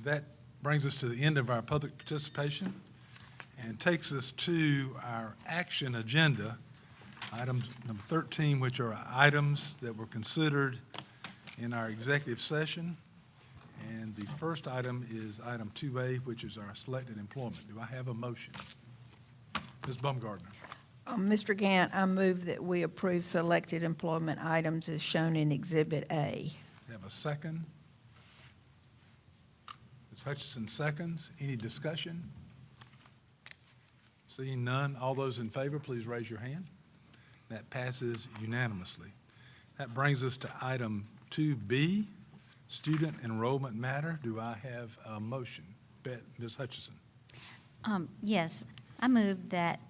That brings us to the end of our public participation and takes us to our action agenda, item number 13, which are items that were considered in our executive session. And the first item is item 2A, which is our selected employment. Do I have a motion? Ms. Baumgardner. Mr. Gant, I move that we approve selected employment items as shown in Exhibit A. Have a second? Ms. Hutchison seconds. Any discussion? Seeing none, all those in favor, please raise your hand. That passes unanimously. That brings us to item 2B, student enrollment matter. Do I have a motion? Ms. Hutchison. Yes, I move that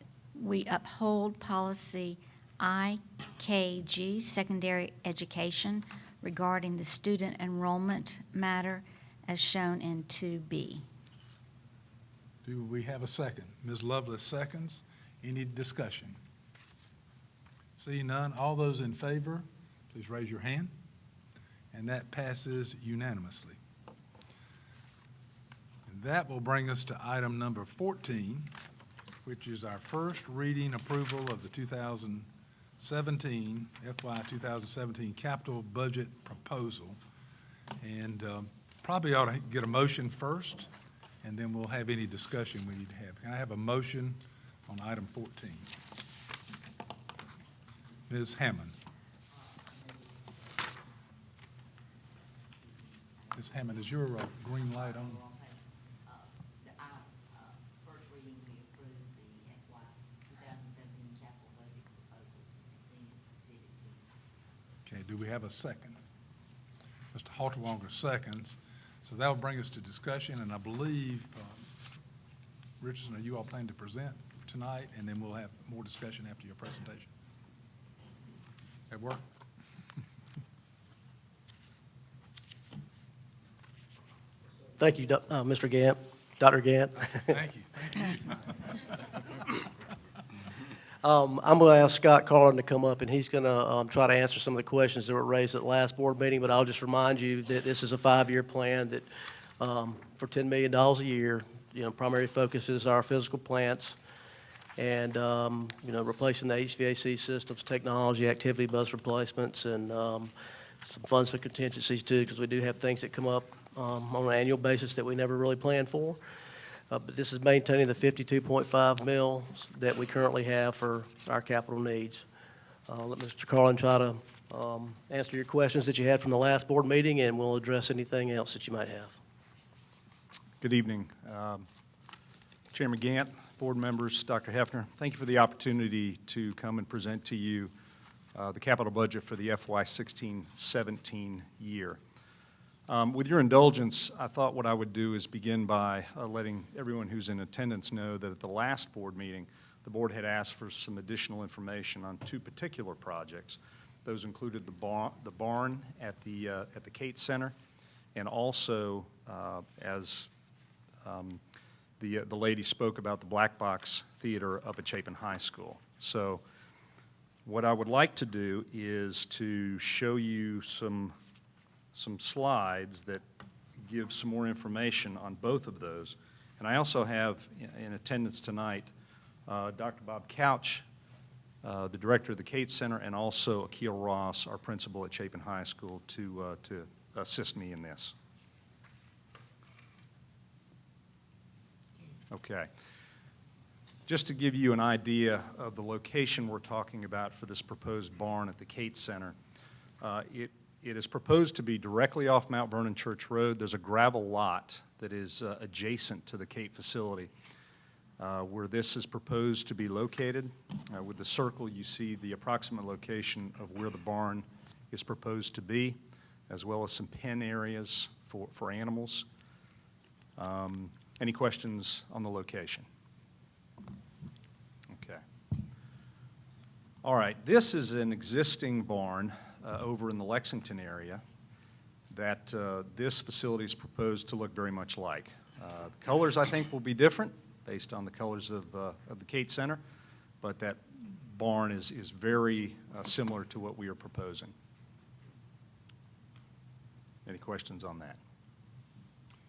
we uphold policy IKG, secondary education, regarding the student enrollment matter as shown in 2B. Do we have a second? Ms. Lovelace seconds. Any discussion? Seeing none, all those in favor, please raise your hand. And that passes unanimously. And that will bring us to item number 14, which is our first reading approval of the 2017, FY 2017 capital budget proposal. And probably ought to get a motion first, and then we'll have any discussion we need to have. Can I have a motion on item 14? Ms. Hammond. Ms. Hammond, is your green light on? First reading, we approved the FY 2017 capital budget proposal. Okay, do we have a second? Mr. Halterlonger seconds. So that will bring us to discussion, and I believe, Richardson, are you all planning to present tonight? And then we'll have more discussion after your presentation. That work? Thank you, Mr. Gant, Dr. Gant. Thank you, thank you. I'm going to ask Scott Carlin to come up, and he's going to try to answer some of the questions that were raised at the last board meeting, but I'll just remind you that this is a 5-year plan that, for $10 million a year, primary focus is our physical plants and, replacing the HVAC systems, technology, activity bus replacements, and some funds for contingencies too, because we do have things that come up on an annual basis that we never really planned for. But this is maintaining the 52.5 mils that we currently have for our capital needs. Let Mr. Carlin try to answer your questions that you had from the last board meeting, and we'll address anything else that you might have. Good evening. Chairman Gant, board members, Dr. Hefner, thank you for the opportunity to come and present to you the capital budget for the FY 16-17 year. With your indulgence, I thought what I would do is begin by letting everyone who's in attendance know that at the last board meeting, the board had asked for some additional information on 2 particular projects. Those included the barn at the Cates Center, and also, as the lady spoke about, the Black Box Theater up at Chapin High School. So what I would like to do is to show you some slides that give some more information on both of those. And I also have in attendance tonight Dr. Bob Couch, the director of the Cates Center, and also Akil Ross, our principal at Chapin High School, to assist me in this. Okay. Just to give you an idea of the location we're talking about for this proposed barn at the Cates Center, it is proposed to be directly off Mount Vernon Church Road. There's a gravel lot that is adjacent to the Cate facility where this is proposed to be located. With the circle, you see the approximate location of where the barn is proposed to be, as well as some pen areas for animals. Any questions on the location? Okay. All right, this is an existing barn over in the Lexington area that this facility is proposed to look very much like. The colors, I think, will be different based on the colors of the Cates Center, but that barn is very similar to what we are proposing. Any questions on that?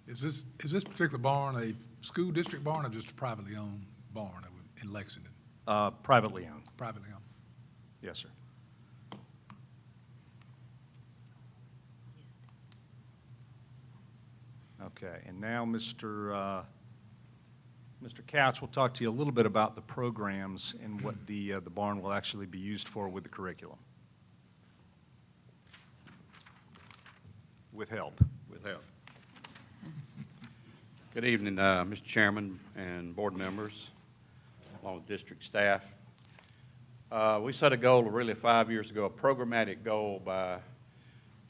Is this particular barn a school district barn or just a privately owned barn in Lexington? Privately owned, Privately owned. yes, sir. Okay, and now Mr. Couch will talk to you a little bit about the programs and what the barn will actually be used for with the curriculum. With help. With help. Good evening, Mr. Chairman and board members, along with district staff. We set a goal really 5 years ago, a programmatic goal by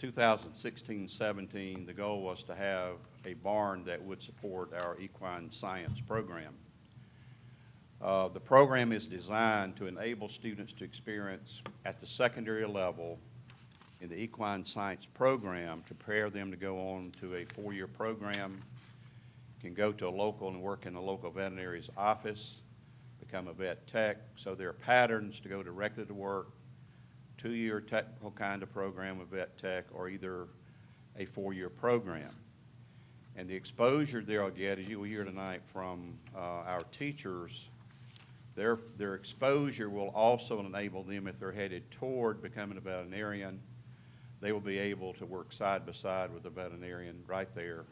2016-17. The goal was to have a barn that would support our equine science program. The program is designed to enable students to experience at the secondary level in the equine science program to prepare them to go on to a 4-year program, can go to a local and work in a local veterinary's office, become a vet tech. So there are patterns to go directly to work, 2-year technical kind of program with vet tech, or either a 4-year program. And the exposure they'll get, as you will hear tonight from our teachers, their exposure will also enable them, if they're headed toward becoming a veterinarian, they will be able to work side by side with a veterinarian right there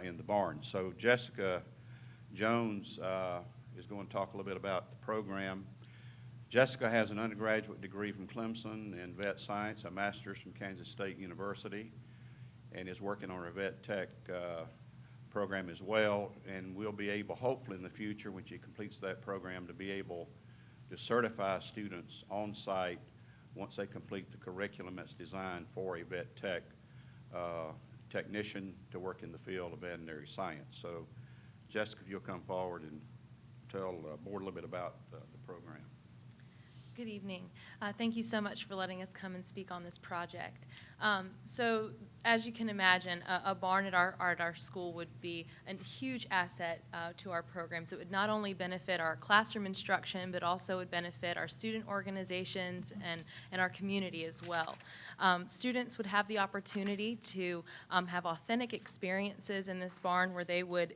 in the barn. So Jessica Jones is going to talk a little bit about the program. Jessica has an undergraduate degree from Clemson in vet science, a master's from Kansas State University, and is working on her vet tech program as well, and we'll be able, hopefully in the future, when she completes that program, to be able to certify students on site once they complete the curriculum that's designed for a vet tech technician to work in the field of veterinary science. So Jessica, if you'll come forward and tell the board a little bit about the program. Good evening. Thank you so much for letting us come and speak on this project. So, as you can imagine, a barn at our school would be a huge asset to our programs. It would not only benefit our classroom instruction, but also would benefit our student organizations and our community as well. Students would have the opportunity to have authentic experiences in this barn where they would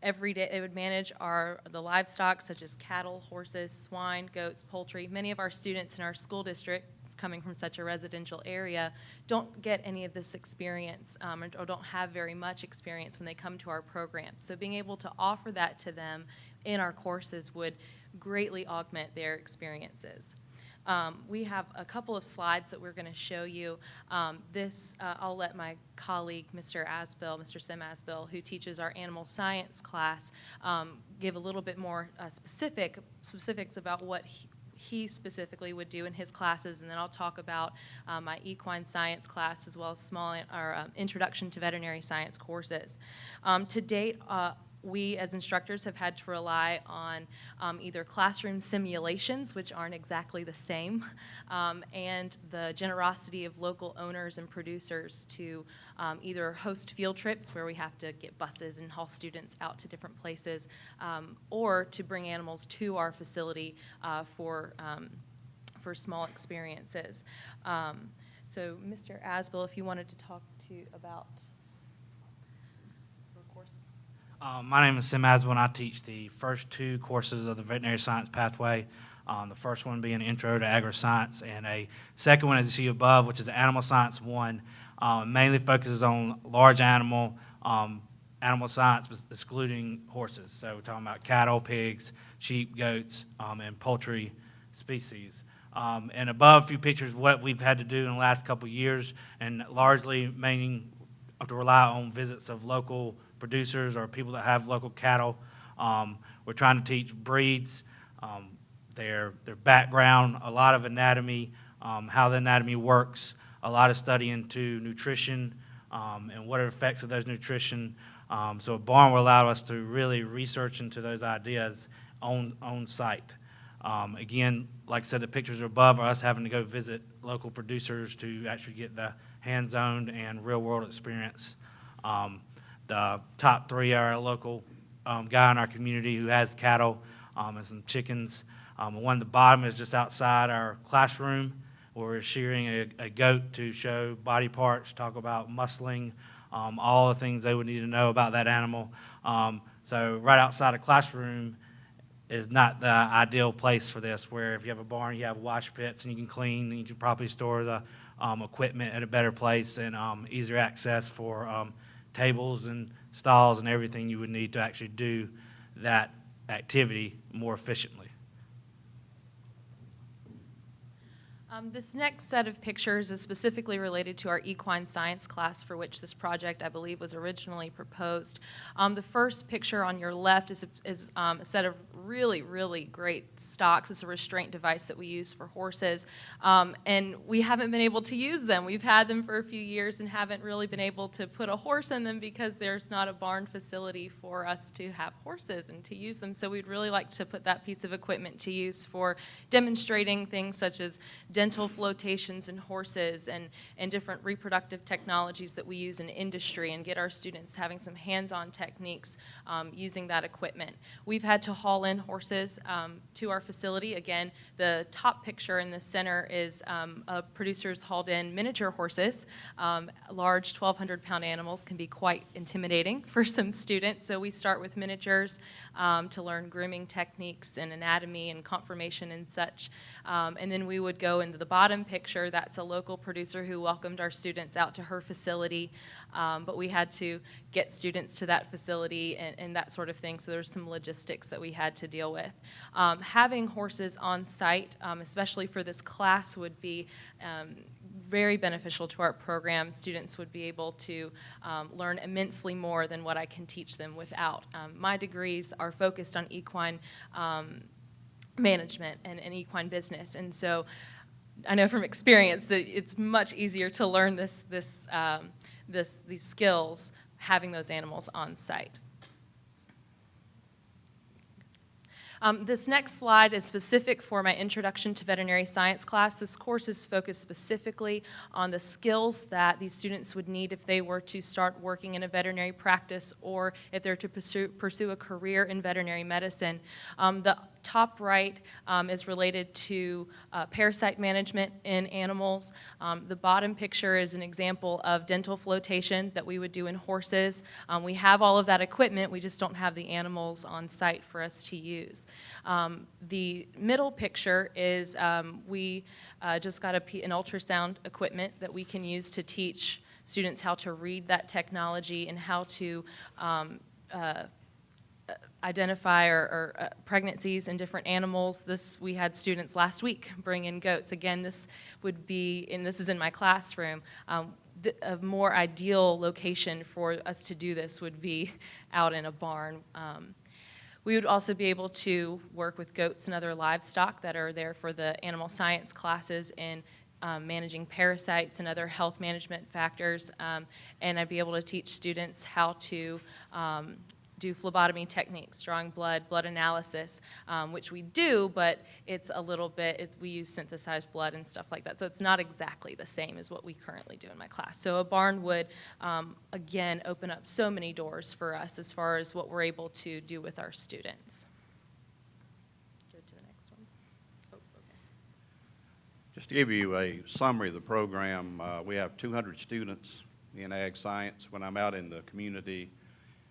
every day, they would manage the livestock such as cattle, horses, swine, goats, poultry. Many of our students in our school district, coming from such a residential area, don't get any of this experience or don't have very much experience when they come to our program. So being able to offer that to them in our courses would greatly augment their experiences. We have a couple of slides that we're going to show you. I'll let my colleague, Mr. Sim Asbill, who teaches our animal science class, give a little bit more specifics about what he specifically would do in his classes, and then I'll talk about my equine science class as well as introduction to veterinary science courses. To date, we as instructors have had to rely on either classroom simulations, which aren't exactly the same, and the generosity of local owners and producers to either host field trips where we have to get buses and haul students out to different places, or to bring animals to our facility for small experiences. So Mr. Asbill, if you wanted to talk about your course. My name is Sim Asbill, and I teach the first 2 courses of the veterinary science pathway. The first one being Intro to Agri-Science, and a second one, as you see above, which is the Animal Science 1, mainly focuses on large animal science, excluding horses. So we're talking about cattle, pigs, sheep, goats, and poultry species. And above, a few pictures of what we've had to do in the last couple of years, and largely meaning to rely on visits of local producers or people that have local cattle. We're trying to teach breeds, their background, a lot of anatomy, how the anatomy works, a lot of study into nutrition and what are the effects of those nutrition. So a barn will allow us to really research into those ideas on site. Again, like I said, the pictures are above are us having to go visit local producers to actually get the hands-on and real-world experience. The top 3 are a local guy in our community who has cattle and some chickens. One at the bottom is just outside our classroom where we're shearing a goat to show body parts, talk about muscling, all the things they would need to know about that animal. So right outside a classroom is not the ideal place for this, where if you have a barn, you have wash pits, and you can clean, and you can probably store the equipment at a better place and easier access for tables and stalls and everything you would need to actually do that activity more efficiently. This next set of pictures is specifically related to our equine science class for which this project, I believe, was originally proposed. The first picture on your left is a set of really, really great stocks. It's a restraint device that we use for horses, and we haven't been able to use them. We've had them for a few years and haven't really been able to put a horse in them because there's not a barn facility for us to have horses and to use them. So we'd really like to put that piece of equipment to use for demonstrating things such as dental flotations in horses and different reproductive technologies that we use in industry, and get our students having some hands-on techniques using that equipment. We've had to haul in horses to our facility. Again, the top picture in the center is producers hauled in miniature horses. Large 1,200-pound animals can be quite intimidating for some students, so we start with miniatures to learn grooming techniques and anatomy and conformation and such. And then we would go into the bottom picture. That's a local producer who welcomed our students out to her facility, but we had to get students to that facility and that sort of thing, so there's some logistics that we had to deal with. Having horses on site, especially for this class, would be very beneficial to our program. Students would be able to learn immensely more than what I can teach them without. My degrees are focused on equine management and equine business, and so I know from experience that it's much easier to learn these skills having those animals on site. This next slide is specific for my Introduction to Veterinary Science class. This course is focused specifically on the skills that these students would need if they were to start working in a veterinary practice or if they're to pursue a career in veterinary medicine. The top right is related to parasite management in animals. The bottom picture is an example of dental flotation that we would do in horses. We have all of that equipment, we just don't have the animals on site for us to use. The middle picture is we just got an ultrasound equipment that we can use to teach students how to read that technology and how to identify or pregnancies in different animals. We had students last week bring in goats. Again, this would be, and this is in my classroom, a more ideal location for us to do this would be out in a barn. We would also be able to work with goats and other livestock that are there for the animal science classes in managing parasites and other health management factors, and I'd be able to teach students how to do phlebotomy techniques, drawing blood analysis, which we do, but it's a little bit, we use synthesized blood and stuff like that, so it's not exactly the same as what we currently do in my class. So a barn would, again, open up so many doors for us as far as what we're able to do with our students. Go to the next one. Oh, okay. Just to give you a summary of the program, we have 200 students in ag science. When I'm out in the community,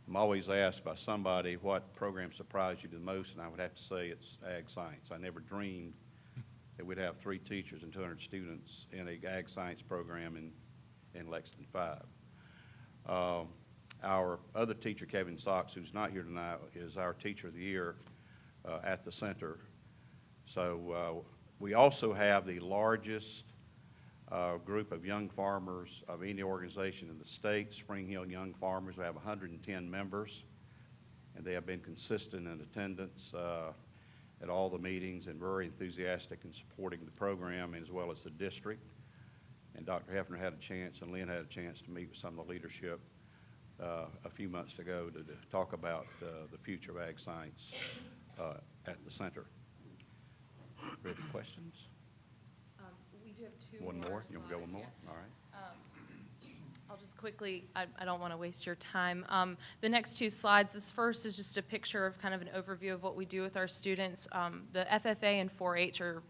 I'm always asked by somebody what program surprised you the most, and I would have to say it's ag science. I never dreamed that we'd have 3 teachers and 200 students in a ag science program in Lexington 5. Our other teacher, Kevin Sox, who's not here tonight, is our Teacher of the Year at the center. So we also have the largest group of young farmers of any organization in the state, Spring Hill Young Farmers. We have 110 members, and they have been consistent in attendance at all the meetings and very enthusiastic in supporting the program as well as the district. And Dr. Hefner had a chance, and Lynn had a chance to meet with some of the leadership a few months ago to talk about the future of ag science at the center. Ready for questions? We do have two One more? You want to go one slides, more? yeah. All right. I'll just quickly, I don't want to waste your time. The next 2 slides, this first is just a picture of kind of an overview of what we do with our students. The FFA and 4-H are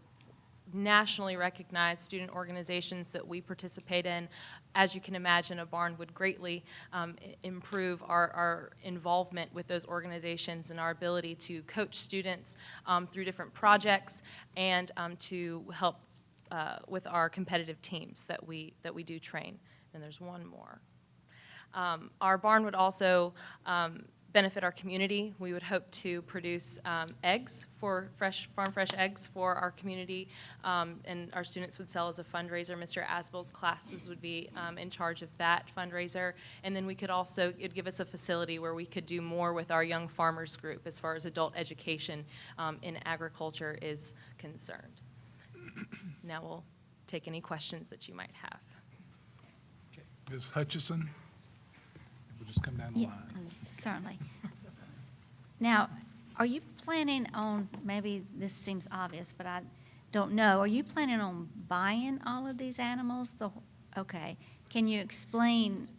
nationally recognized student organizations that we participate in. As you can imagine, a barn would greatly improve our involvement with those organizations and our ability to coach students through different projects and to help with our competitive teams that we do train. And there's one more. Our barn would also benefit our community. We would hope to produce eggs for farm fresh eggs for our community, and our students would sell as a fundraiser. Mr. Asbell's classes would be in charge of that fundraiser, and then we could also, it'd give us a facility where we could do more with our young farmers group as far as adult education in agriculture is concerned. Now we'll take any questions that you might have. Ms. Hutchison? We'll just come down the Yeah, line. certainly. Now, are you planning on, maybe this seems obvious, but I don't know, are you planning on buying all of these animals? Okay. Can you explain?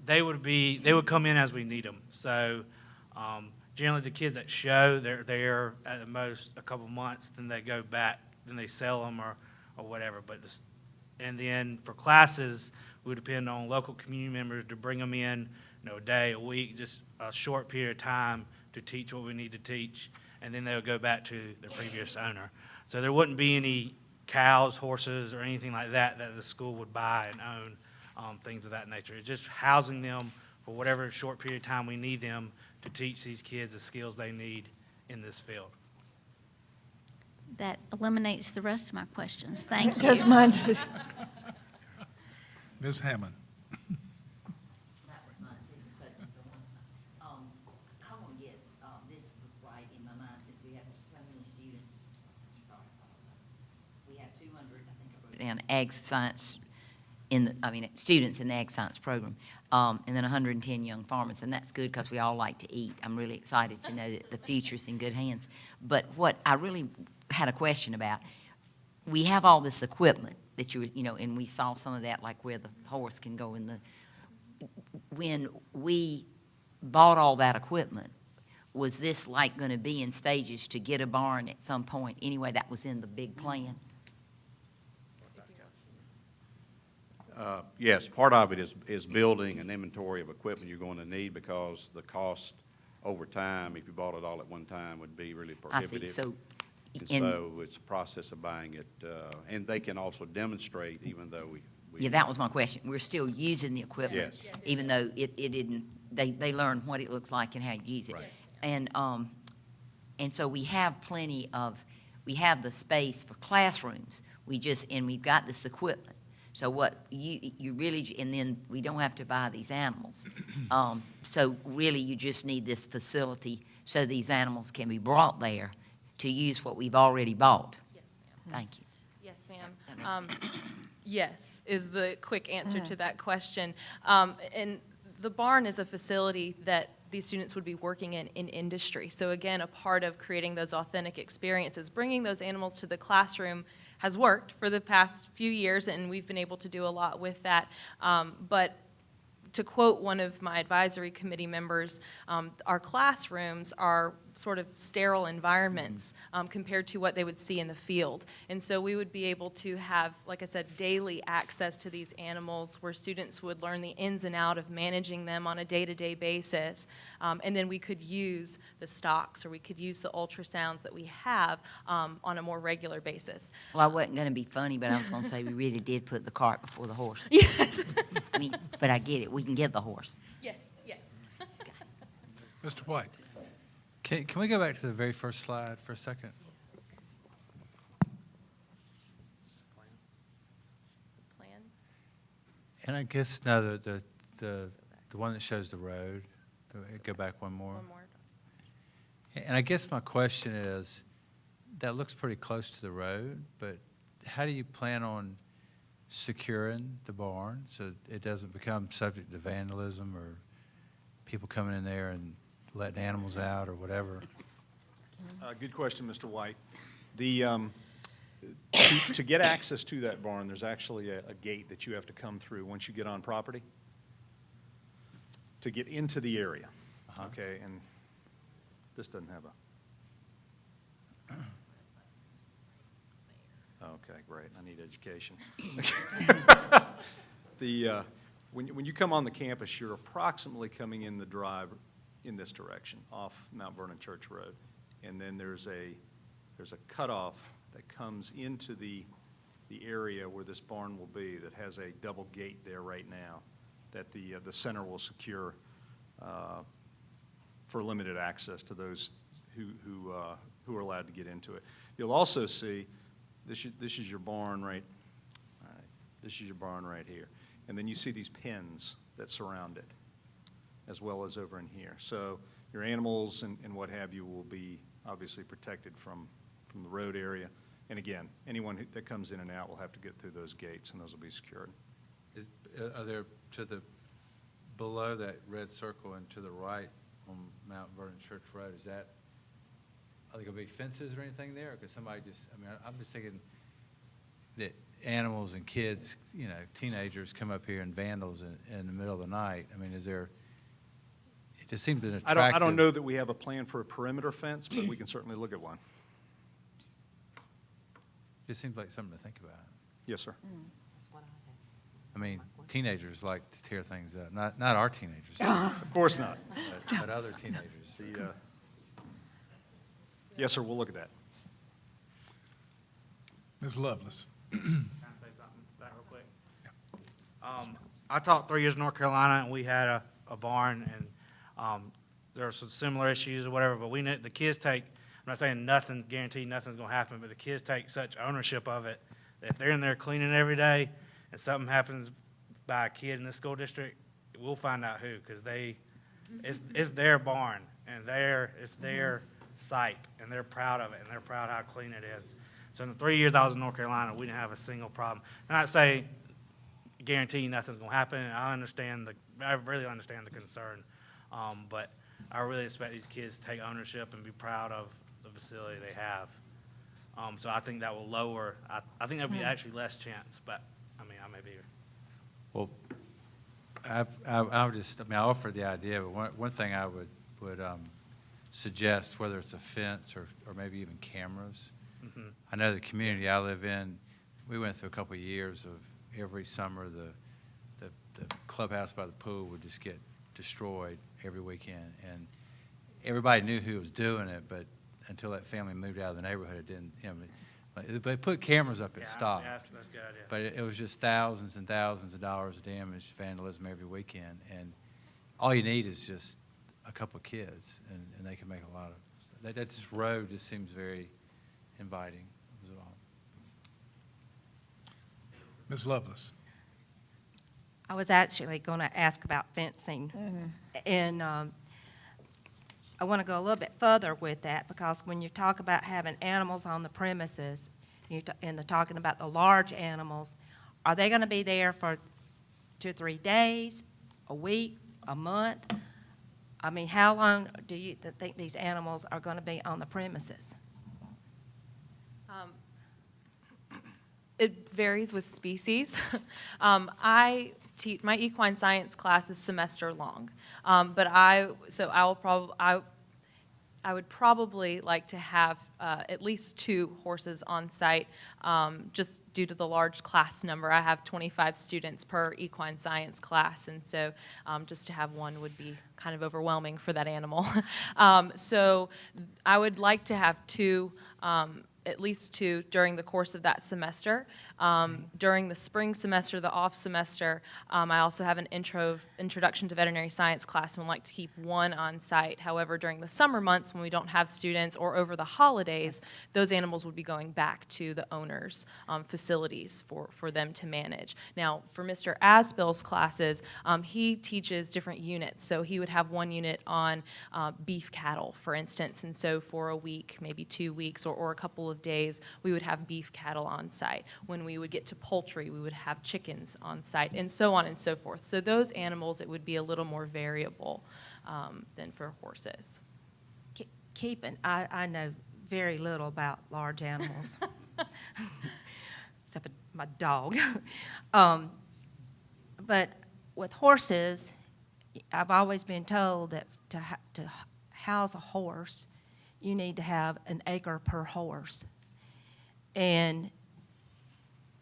They would come in as we need them. So generally, the kids that show, they're there at the most a couple months, then they go back, then they sell them or whatever. And then for classes, we depend on local community members to bring them in, a day, a week, just a short period of time to teach what we need to teach, and then they'll go back to the previous owner. So there wouldn't be any cows, horses, or anything like that the school would buy and own, things of that nature. It's just housing them for whatever short period of time we need them to teach these kids the skills they need in this field. That eliminates the rest of my questions. Thank you. Does mine too. Ms. Hammond? That was mine too, so, I want to get, this right in my mind, since we have so many students. Sorry, we have 200, I think I wrote it down, ag science students in the ag science program, and then 110 young farmers, and that's good because we all like to eat. I'm really excited to know that the future's in good hands. But what I really had a question about, we have all this equipment that and we saw some of that, like where the horse can go in the, when we bought all that equipment, was this like going to be in stages to get a barn at some point? Anyway, that was in the big plan? Yes, part of it is building an inventory of equipment you're going to need, because the cost over time, if you bought it all at one time, would be really I prohibitive. see, so, And so it's a process of buying it, and they can also demonstrate, even though we. yeah, that was my question. We're still using the equipment? Yes. Even though it didn't, they learn what it looks like and how you use it? Right. And so we have we have the space for classrooms. And we've got this equipment. So what you really, and then we don't have to buy these animals. So really, you just need this facility so these animals can be brought there to use what we've already bought. Yes, ma'am. Thank you. Yes, That ma'am. makes Yes, is the quick answer to that question. And the barn is a facility that these students would be working in industry. So again, a part of creating those authentic experiences, bringing those animals to the classroom has worked for the past few years, and we've been able to do a lot with that. But to quote one of my advisory committee members, our classrooms are sort of sterile environments compared to what they would see in the field. And so we would be able to have, like I said, daily access to these animals where students would learn the ins and outs of managing them on a day-to-day basis. And then we could use the stocks, or we could use the ultrasounds that we have on a more regular basis. Well, I wasn't going to be funny, but I was going to say we really did put the cart before the horse. Yes. But I get it. We can get the horse. Yes, yes. Mr. White? Can we go back to the very first slide for a second? Plans? And I guess, no, the one that shows the road, go back one more. One more. And I guess my question is, that looks pretty close to the road, but how do you plan on securing the barn so it doesn't become subject to vandalism or people coming in there and letting animals out or whatever? Good question, Mr. White. To get access to that barn, there's actually a gate that you have to come through once you get on property to get into the area. Okay, and this doesn't have a. Okay, great. I need education. When you come on the campus, you're approximately coming in the drive in this direction, off Mount Vernon Church Road. And then there's a cutoff that comes into the area where this barn will be that has a double gate there right now that the center will secure for limited access to those who are allowed to get into it. You'll also see, this is your barn right, all right, this is your barn right here. And then you see these pens that surround it, as well as over in here. So your animals and what have you will be obviously protected from the road area. And again, anyone that comes in and out will have to get through those gates, and those will be secured. Are there, below that red circle and to the right on Mount Vernon Church Road, are there going to be fences or anything there? Or could somebody just, I mean, I'm just thinking that animals and kids, teenagers come up here and vandals in the middle of the night. I mean, is there, it just seems an attractive. I don't know that we have a plan for a perimeter fence, but we can certainly look at one. It seems like something to think about. Yes, sir. I mean, teenagers like to tear things up. Not our teenagers, Of course not. but other teenagers. Yes, sir, we'll look at that. Ms. Lovelace. Can I say something back real quick? I taught 3 years in North Carolina, and we had a barn, and there were some similar issues or whatever, but the kids take, I'm not saying nothing, guaranteed nothing's going to happen, but the kids take such ownership of it that if they're in there cleaning every day and something happens by a kid in the school district, we'll find out who, because it's their barn, and it's their site, and they're proud of it, and they're proud how clean it is. So in the 3 years I was in North Carolina, we didn't have a single problem. And I'd say, guarantee you nothing's going to happen. I really understand the concern, but I really expect these kids to take ownership and be proud of the facility they have. So I think that will lower. I think there'll be actually less chance, but I mean, I may be. Well, I offer the idea, but one thing I would suggest, whether it's a fence or maybe even cameras. Mm-hmm. I know the community I live in, we went through a couple of years of every summer, the clubhouse by the pool would just get destroyed every weekend. And everybody knew who was doing it, but until that family moved out of the neighborhood, it didn't, they put cameras up, it stopped. That's a good idea. But it was just thousands and thousands of dollars of damage, vandalism every weekend. And all you need is just a couple of kids, and they can make a lot of, that just road just seems very inviting. Was all. Ms. Lovelace. I was actually going to ask about fencing. And I want to go a little bit further with that, because when you talk about having animals on the premises, and they're talking about the large animals, are they going to be there for 2 or 3 days, a week, a month? I mean, how long do you think these animals are going to be on the premises? It varies with species. My equine science class is semester long, but I would probably like to have at least 2 horses on site, just due to the large class number. I have 25 students per equine science class, and so just to have one would be kind of overwhelming for that animal. So I would like to have 2. At least 2 during the course of that semester. During the spring semester, the off semester, I also have an introduction to veterinary science class and would like to keep 1 on site. However, during the summer months when we don't have students or over the holidays, those animals would be going back to the owner's facilities for them to manage. Now, for Mr. Aspill's classes, he teaches different units. So he would have 1 unit on beef cattle, for instance, and so for a week, maybe 2 weeks, or a couple of days, we would have beef cattle on site. When we would get to poultry, we would have chickens on site, and so on and so forth. So those animals, it would be a little more variable than for horses. I know very little about large animals, except for my dog. But with horses, I've always been told that to house a horse, you need to have an acre per horse. And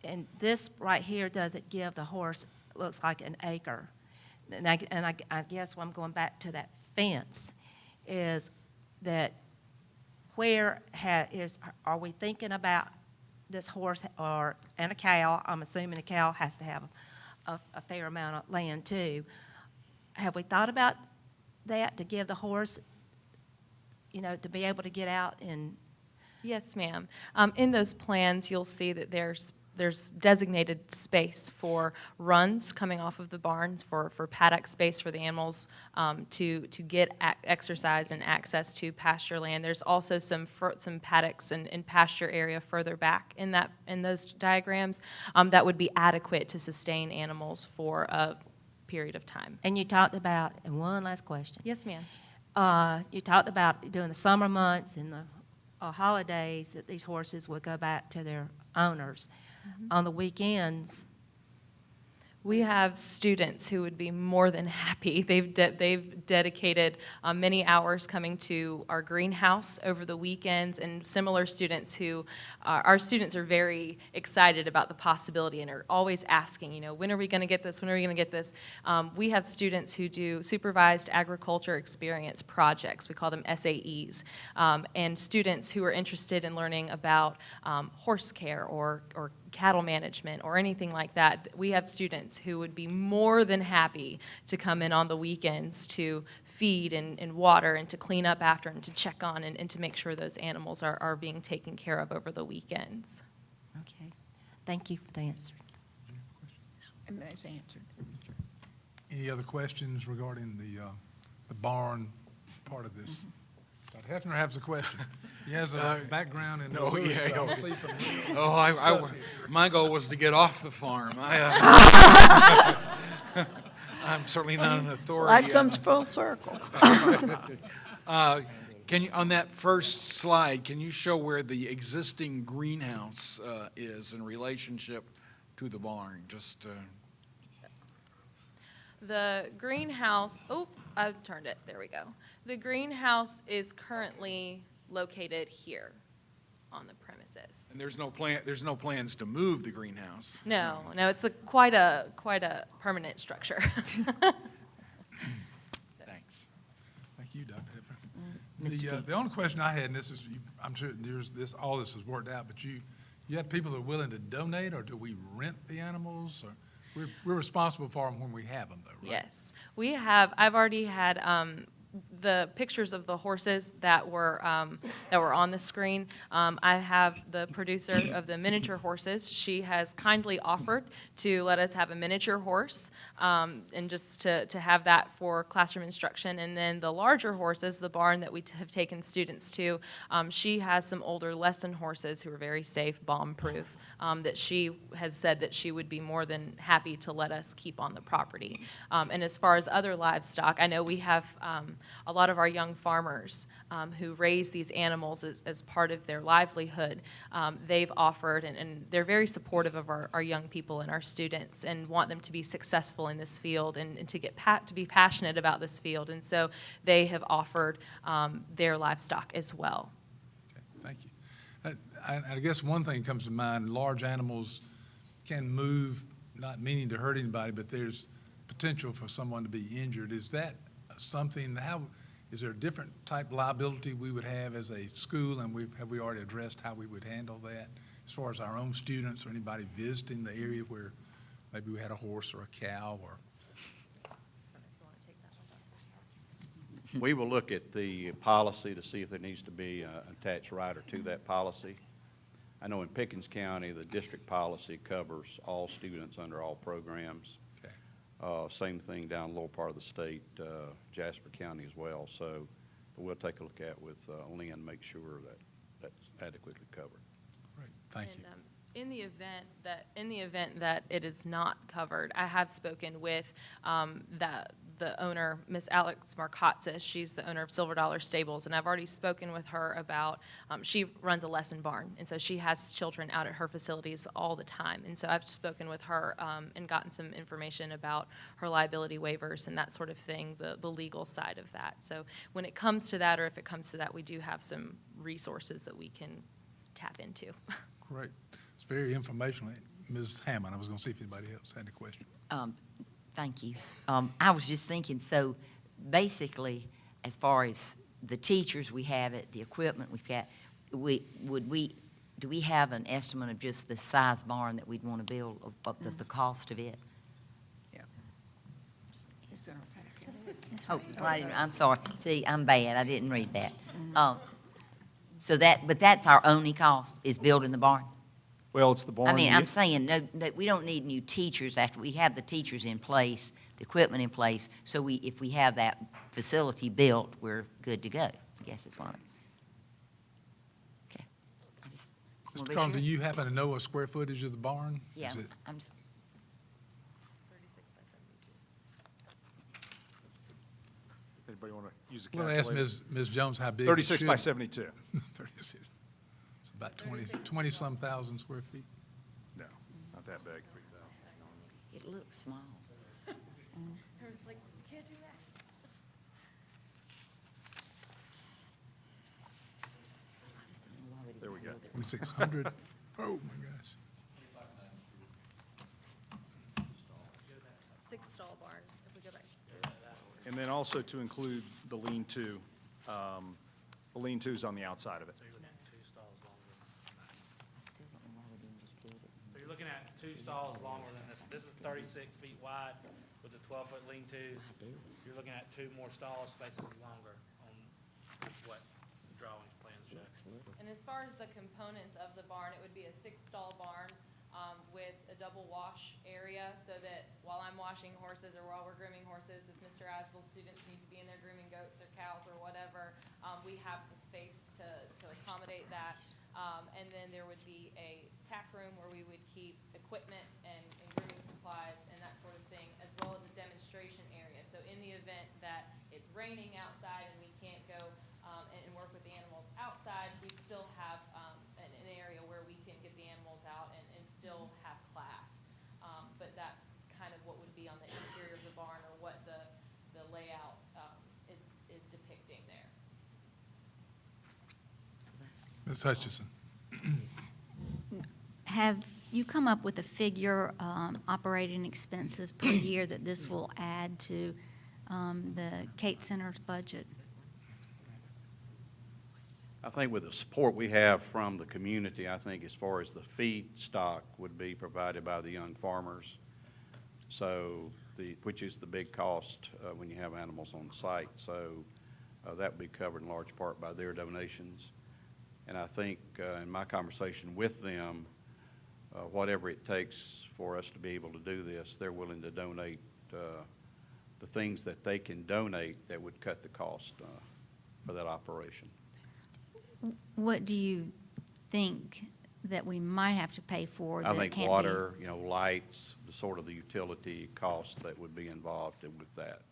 and this right here doesn't give the horse, looks like an acre. And I guess when I'm going back to that fence, is that are we thinking about this horse and a cow? I'm assuming a cow has to have a fair amount of land too. Have we thought about that, to give the horse, to be able to get out and? Yes, ma'am. In those plans, you'll see that there's designated space for runs coming off of the barns, for paddock space for the animals to get exercise and access to pasture land. There's also some paddocks and pasture area further back in those diagrams that would be adequate to sustain animals for a period of time. And you talked about, and one last question. Yes, ma'am. You talked about during the summer months and the holidays that these horses would go back to their owners. On the weekends, We have students who would be more than happy. They've dedicated many hours coming to our greenhouse over the weekends, and similar students who, our students are very excited about the possibility and are always asking, when are we going to get this? When are we going to get this? We have students who do supervised agriculture experience projects. We call them SAEs, and students who are interested in learning about horse care or cattle management or anything like that. We have students who would be more than happy to come in on the weekends to feed and water and to clean up after and to check on and to make sure those animals are being taken care of over the weekends. okay. Thank you for the answer. And that's answered. Any other questions regarding the barn part of this? Dr. Hefner has a question. He has a background in No, Missouri, yeah, so I yeah. see some Oh, my goal was to get off the farm. I'm certainly not an authority. Life comes full circle. Can you, on that first slide, can you show where the existing greenhouse is in relationship to the barn? Just, The greenhouse, I turned it, there we go. The greenhouse is currently located here on the premises. and there's no plans to move the greenhouse. No, it's quite a permanent structure. Thanks. Thank you, Dr. Hefner. Mr. King. The only question I had, and this is, I'm sure all this is worked out, but you have people that are willing to donate, or do we rent the animals? Or we're responsible for them when we have them, though, right? Yes, we have. I've already had the pictures of the horses that were on the screen. I have the producer of the miniature horses. She has kindly offered to let us have a miniature horse, and just to have that for classroom instruction. And then the larger horses, the barn that we have taken students to, she has some older lesson horses who are very safe, bomb-proof, that she has said that she would be more than happy to let us keep on the property. And as far as other livestock, I know we have a lot of our young farmers who raise these animals as part of their livelihood. They've offered, and they're very supportive of our young people and our students, and want them to be successful in this field and to be passionate about this field. And so they have offered their livestock as well. Okay, thank you. I guess one thing comes to mind, large animals can move, not meaning to hurt anybody, but there's potential for someone to be injured. Is that something, is there a different type liability we would have as a school, and have we already addressed how we would handle that as far as our own students or anybody visiting the area where maybe we had a horse or a cow or? We will look at the policy to see if there needs to be an attached rider to that policy. I know in Pickens County, the district policy covers all students under all programs. Okay. Same thing down lower part of the state, Jasper County as well. So we'll take a look at with Lynn, make sure that that's adequately covered. Great, thank you. And, in the event that it is not covered, I have spoken with the owner, Miss Alex Markotsis. She's the owner of Silver Dollar Stables, and I've already spoken with her about. She runs a lesson barn, and so she has children out at her facilities all the time. And so I've spoken with her and gotten some information about her liability waivers and that sort of thing, the legal side of that. So when it comes to that, or if it comes to that, we do have some resources that we can tap into. Great. It's very informational. Ms. Hammond, I was going to see if anybody else had a question. Thank you. I was just thinking, so basically, as far as the teachers we have it, the equipment we've got, do we have an estimate of just the size barn that we'd want to build, of the cost of it? Oh, right, I'm sorry. See, I'm bad. I didn't read that. But that's our only cost, is building the barn? Well, it's the barn. I mean, the- I'm saying, no, that we don't need new teachers after we have the teachers in place, the equipment in place, so if we have that facility built, we're good to go, I guess is what I'm. Okay. I just wanna Mr. be Carlin, sure. do you happen to know a square footage of the barn? Yeah, Is it- I'm, 36 by 72. Anybody want to use a We'll calculator? ask Ms. Jones how big it 36 by should- 72. 36. It's about 20-some thousand square feet. No, not that big. it looks small. I was like, you can't do that. There we go. 2,600. Oh, my gosh. 6-stall barn, if we go back. And then also to include the lean-to. The lean-to's on the outside of it. So you're looking at 2 stalls longer than this. This is 36 feet wide with a 12-foot lean-to. You're looking at 2 more stall spaces longer on what the drawings plans show. And as far as the components of the barn, it would be a 6-stall barn with a double wash area, so that while I'm washing horses or while we're grooming horses, if Mr. Asbell's students need to be in there grooming goats or cows or whatever, we have the space to accommodate that. And then there would be a tack room where we would keep equipment and grooming supplies and that sort of thing, as well as a demonstration area. So in the event that it's raining outside and we can't go and work with the animals outside, we still have an area where we can get the animals out and still have class. But that's kind of what would be on the interior of the barn, or what the layout is depicting there. Ms. Hutchison. Have you come up with a figure, operating expenses per year that this will add to the Cape Center's budget? I think with the support we have from the community, I think as far as the feedstock would be provided by the young farmers. So which is the big cost when you have animals on site. So that would be covered in large part by their donations. And I think in my conversation with them, whatever it takes for us to be able to do this, they're willing to donate the things that they can donate that would cut the cost for that operation. What do you think that we might have to pay for that I can't think be? water, lights, the sort of the utility costs that would be involved with that.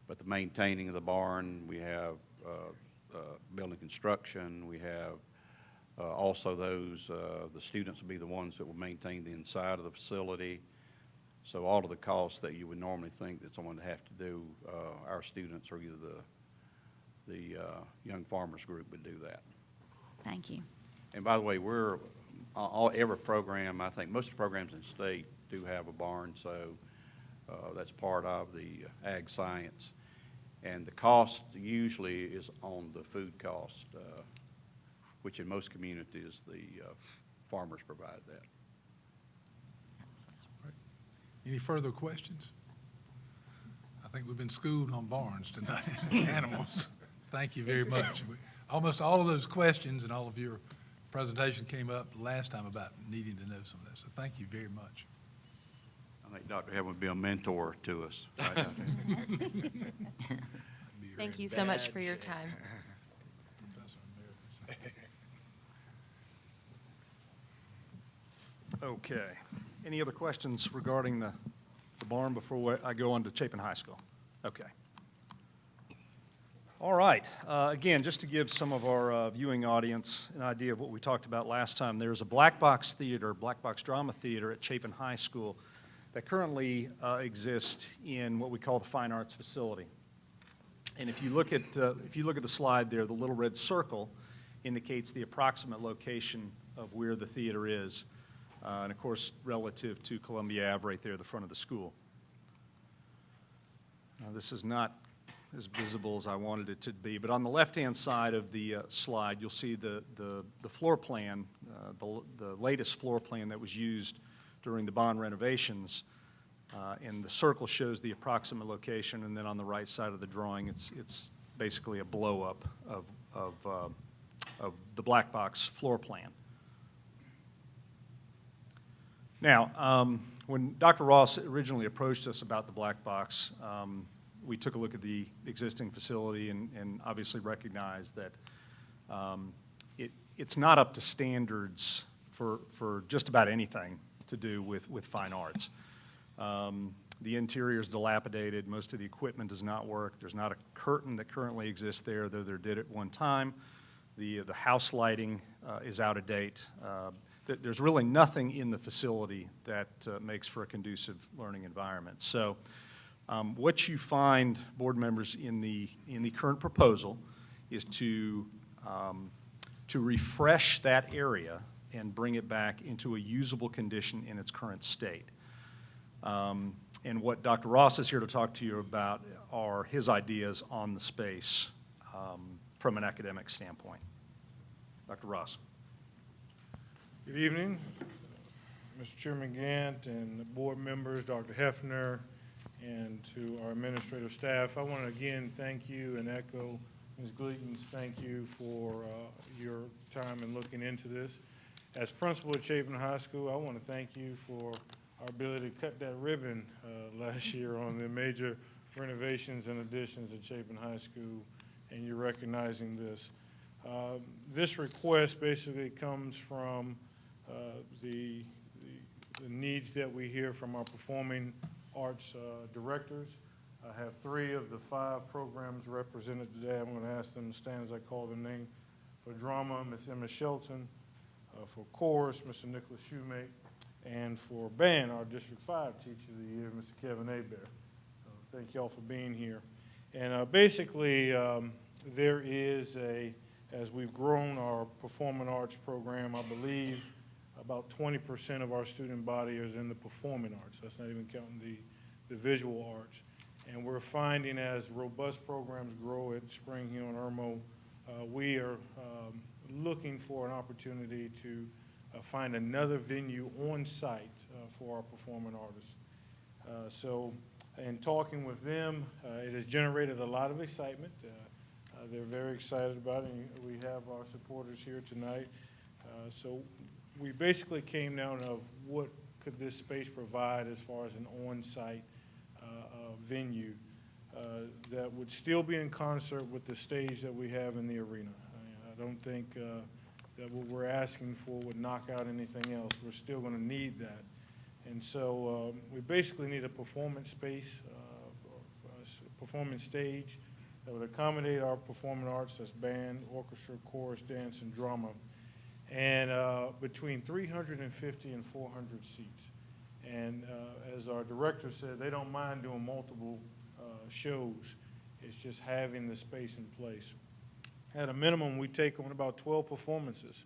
But the maintaining of the barn, we have building construction, we have also the students will be the ones that will maintain the inside of the facility. So all of the costs that you would normally think that someone would have to do, our students or either the Young Farmers Group would do that. Thank you. And by the way, every program, I think most of the programs in the state do have a barn, so that's part of the ag science. And the cost usually is on the food cost, which in most communities, the farmers provide that. Any further questions? I think we've been schooled on barns tonight, animals. Thank you very much. Almost all of those questions and all of your presentation came up last time about needing to know some of that, so thank you very much. I think Dr. Heaven would be a mentor to us. Right, Dr. Heaven? Thank you so much for your time. Okay. Any other questions regarding the barn before I go on to Chapin High School? Okay. All right. Again, just to give some of our viewing audience an idea of what we talked about last time, there's a black box theater, black box drama theater at Chapin High School that currently exists in what we call the Fine Arts Facility. And if you look at the slide there, the little red circle indicates the approximate location of where the theater is. and of course, relative to Columbia Ave right there at the front of the school. Now, this is not as visible as I wanted it to be, but on the left-hand side of the slide, you'll see the floor plan, the latest floor plan that was used during the bond renovations, and the circle shows the approximate location, and then on the right side of the drawing, it's basically a blow-up of the black box floor plan. Now, when Dr. Ross originally approached us about the black box, we took a look at the existing facility and obviously recognized that it's not up to standards for just about anything to do with fine arts. The interior is dilapidated. Most of the equipment does not work. There's not a curtain that currently exists there, though there did at one time. The house lighting is out of date. There's really nothing in the facility that makes for a conducive learning environment. So what you find, board members, in the current proposal is to refresh that area and bring it back into a usable condition in its current state. And what Dr. Ross is here to talk to you about are his ideas on the space from an academic standpoint. Dr. Ross. Good evening, Mr. Chairman Gant and the board members, Dr. Hefner, and to our administrative staff. I want to again thank you and echo Ms. Gleaton's thank you for your time in looking into this. As principal at Chapin High School, I want to thank you for our ability to cut that ribbon last year on the major renovations and additions at Chapin High School, and you're recognizing this. This request basically comes from the needs that we hear from our performing arts directors. I have 3 of the 5 programs represented today. I'm going to ask them to stand as I call their name. For drama, Ms. Emma Shelton. For chorus, Mr. Nicholas Shoemake. And for band, our District 5 Teacher of the Year, Mr. Kevin Hebert. Thank y'all for being here. And basically, there is as we've grown our performing arts program, I believe about 20% of our student body is in the performing arts. That's not even counting the visual arts. And we're finding as robust programs grow at Spring Hill and Irmo, we are looking for an opportunity to find another venue on site for our performing artists. So in talking with them, it has generated a lot of excitement. They're very excited about it, and we have our supporters here tonight. So we basically came down to what could this space provide as far as an on-site venue that would still be in concert with the stage that we have in the arena. I don't think that what we're asking for would knock out anything else. We're still going to need that. And so we basically need a performance space, performance stage that would accommodate our performing arts, that's band, orchestra, chorus, dance, and drama, and between 350 and 400 seats. And as our director said, they don't mind doing multiple shows. It's just having the space in place. At a minimum, we take on about 12 performances,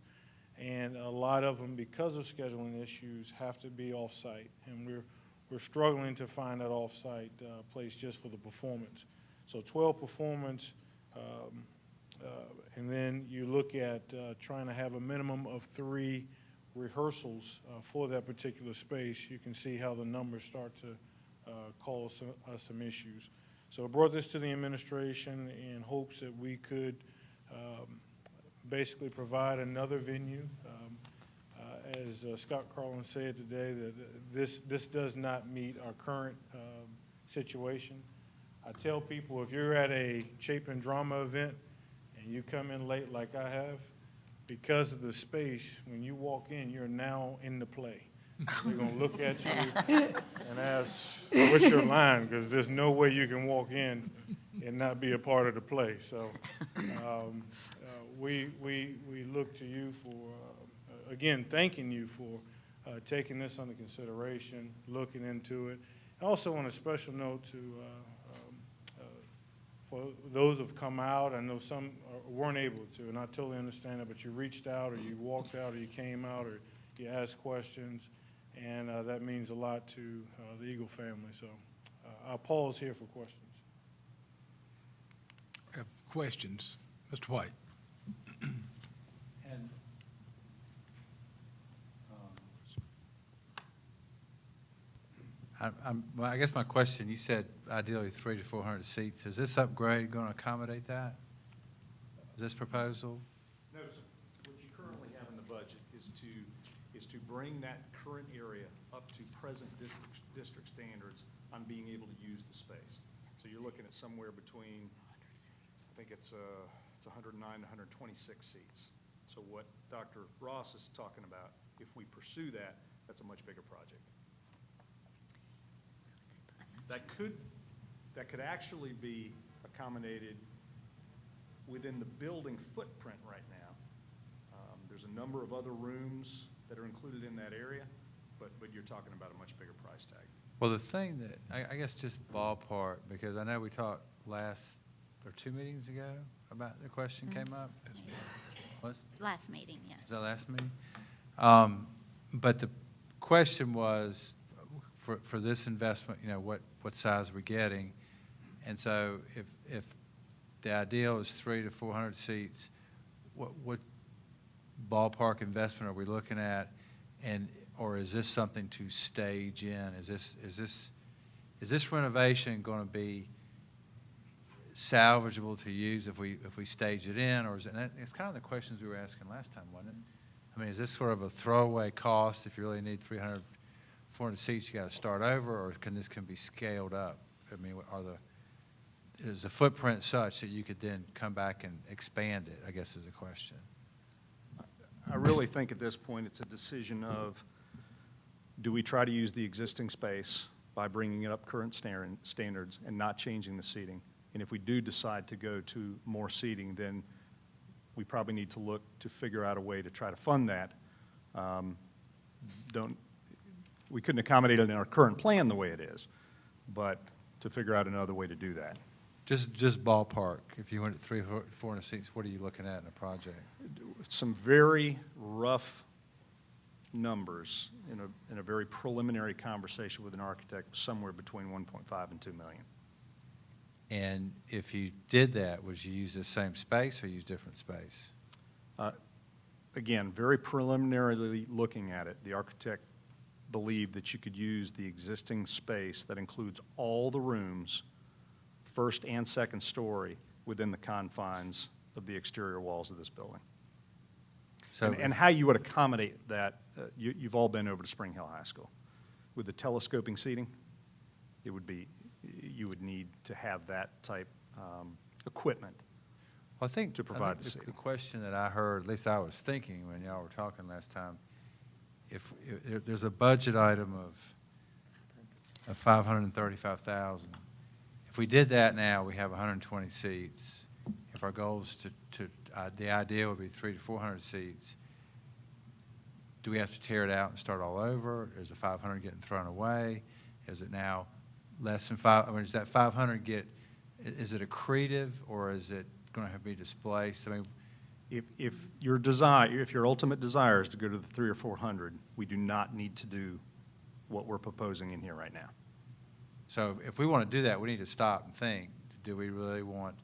and a lot of them, because of scheduling issues, have to be off-site, and we're struggling to find that off-site place just for the performance. So 12 performance, and then you look at trying to have a minimum of 3 rehearsals for that particular space. You can see how the numbers start to cause us some issues. So I brought this to the administration in hopes that we could basically provide another venue. As Scott Carlin said today, that this does not meet our current situation. I tell people, if you're at a Chapin drama event and you come in late like I have, because of the space, when you walk in, you're now in the play. They're going to look at you and ask, what's your line? Because there's no way you can walk in and not be a part of the play. So we look to you for, again, thanking you for taking this under consideration, looking into it. Also on a special note to for those who have come out, I know some weren't able to, and I totally understand that, but you reached out or you walked out or you came out or you ask questions, and that means a lot to the Eagle family. So I'll pause here for questions. Have questions? Mr. White? And, well, I guess my question, you said ideally 300 to 400 seats. Is this upgrade going to accommodate that? Is this proposal? No, sir. What you currently have in the budget is to bring that current area up to present district standards on being able to use the space. So you're looking at somewhere between, I think it's 109 to 126 seats. So what Dr. Ross is talking about, if we pursue that, that's a much bigger project. That could actually be accommodated within the building footprint right now. There's a number of other rooms that are included in that area, but you're talking about a much bigger price tag. Well, the thing that, I guess just ballpark, because I know we talked last, or 2 meetings ago about the question came up. Was Last meeting, yes. that last meeting? But the question was, for this investment, you know, what size are we getting? And so if the ideal is 300 to 400 seats, what ballpark investment are we looking at? Or is this something to stage in? Is this renovation going to be salvageable to use if we stage it in, or is it? It's kind of the questions we were asking last time, wasn't it? I mean, is this sort of a throwaway cost? If you really need 300, 400 seats, you got to start over, or can be scaled up? I mean, is the footprint such that you could then come back and expand it, I guess is the question. I really think at this point it's a decision of, do we try to use the existing space by bringing it up current standards and not changing the seating? And if we do decide to go to more seating, then we probably need to look to figure out a way to try to fund that. We couldn't accommodate it in our current plan the way it is, but to figure out another way to do that. Just ballpark, if you went to 300, 400 seats, what are you looking at in a project? Some very rough numbers in a very preliminary conversation with an architect, somewhere between 1.5 and 2 million. And if you did that, would you use the same space or use different space? Again, very preliminarily looking at it, the architect believed that you could use the existing space that includes all the rooms, first and second story, within the confines of the exterior walls of this building. So And how you would accommodate that, you've all been over to Spring Hill High School. With the telescoping seating, you would need to have that type equipment I think to provide the the seating. question that I heard, at least I was thinking when y'all were talking last time, if there's a budget item of $535,000, if we did that now, we have 120 seats. If our goal is the idea would be 300 to 400 seats, do we have to tear it out and start all over? Is the 500 getting thrown away? Is it now less than five? I mean, does that 500 is it accretive, or is it going to be displaced? I mean, If your ultimate desire is to go to the 300 or 400, we do not need to do what we're proposing in here right now. so if we want to do that, we need to stop and think, do we really want to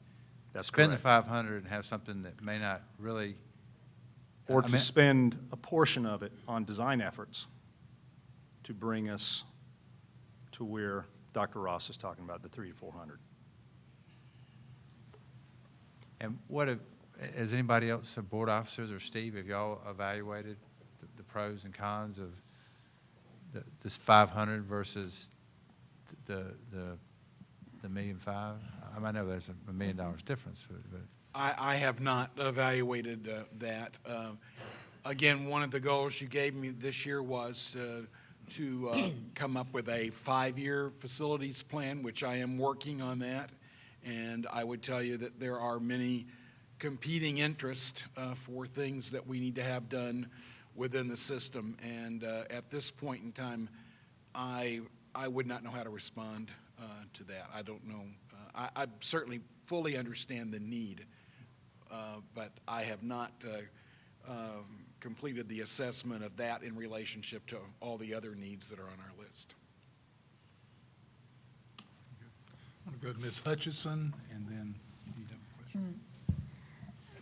That's spend the correct. 500 and have something that may not really? Or I to mean- spend a portion of it on design efforts to bring us to where Dr. Ross is talking about, the 300 to 400. And has anybody else, the board officers or Steve, have y'all evaluated the pros and cons of this 500 versus the $1.5 million? I might know there's $1 million difference, but I have not evaluated that. Again, one of the goals you gave me this year was to come up with a 5-year facilities plan, which I am working on that. And I would tell you that there are many competing interests for things that we need to have done within the system. And at this point in time, I would not know how to respond to that. I don't know. I certainly fully understand the need, but I have not completed the assessment of that in relationship to all the other needs that are on our list. I want to go to Ms. Hutchison, and then you have a question.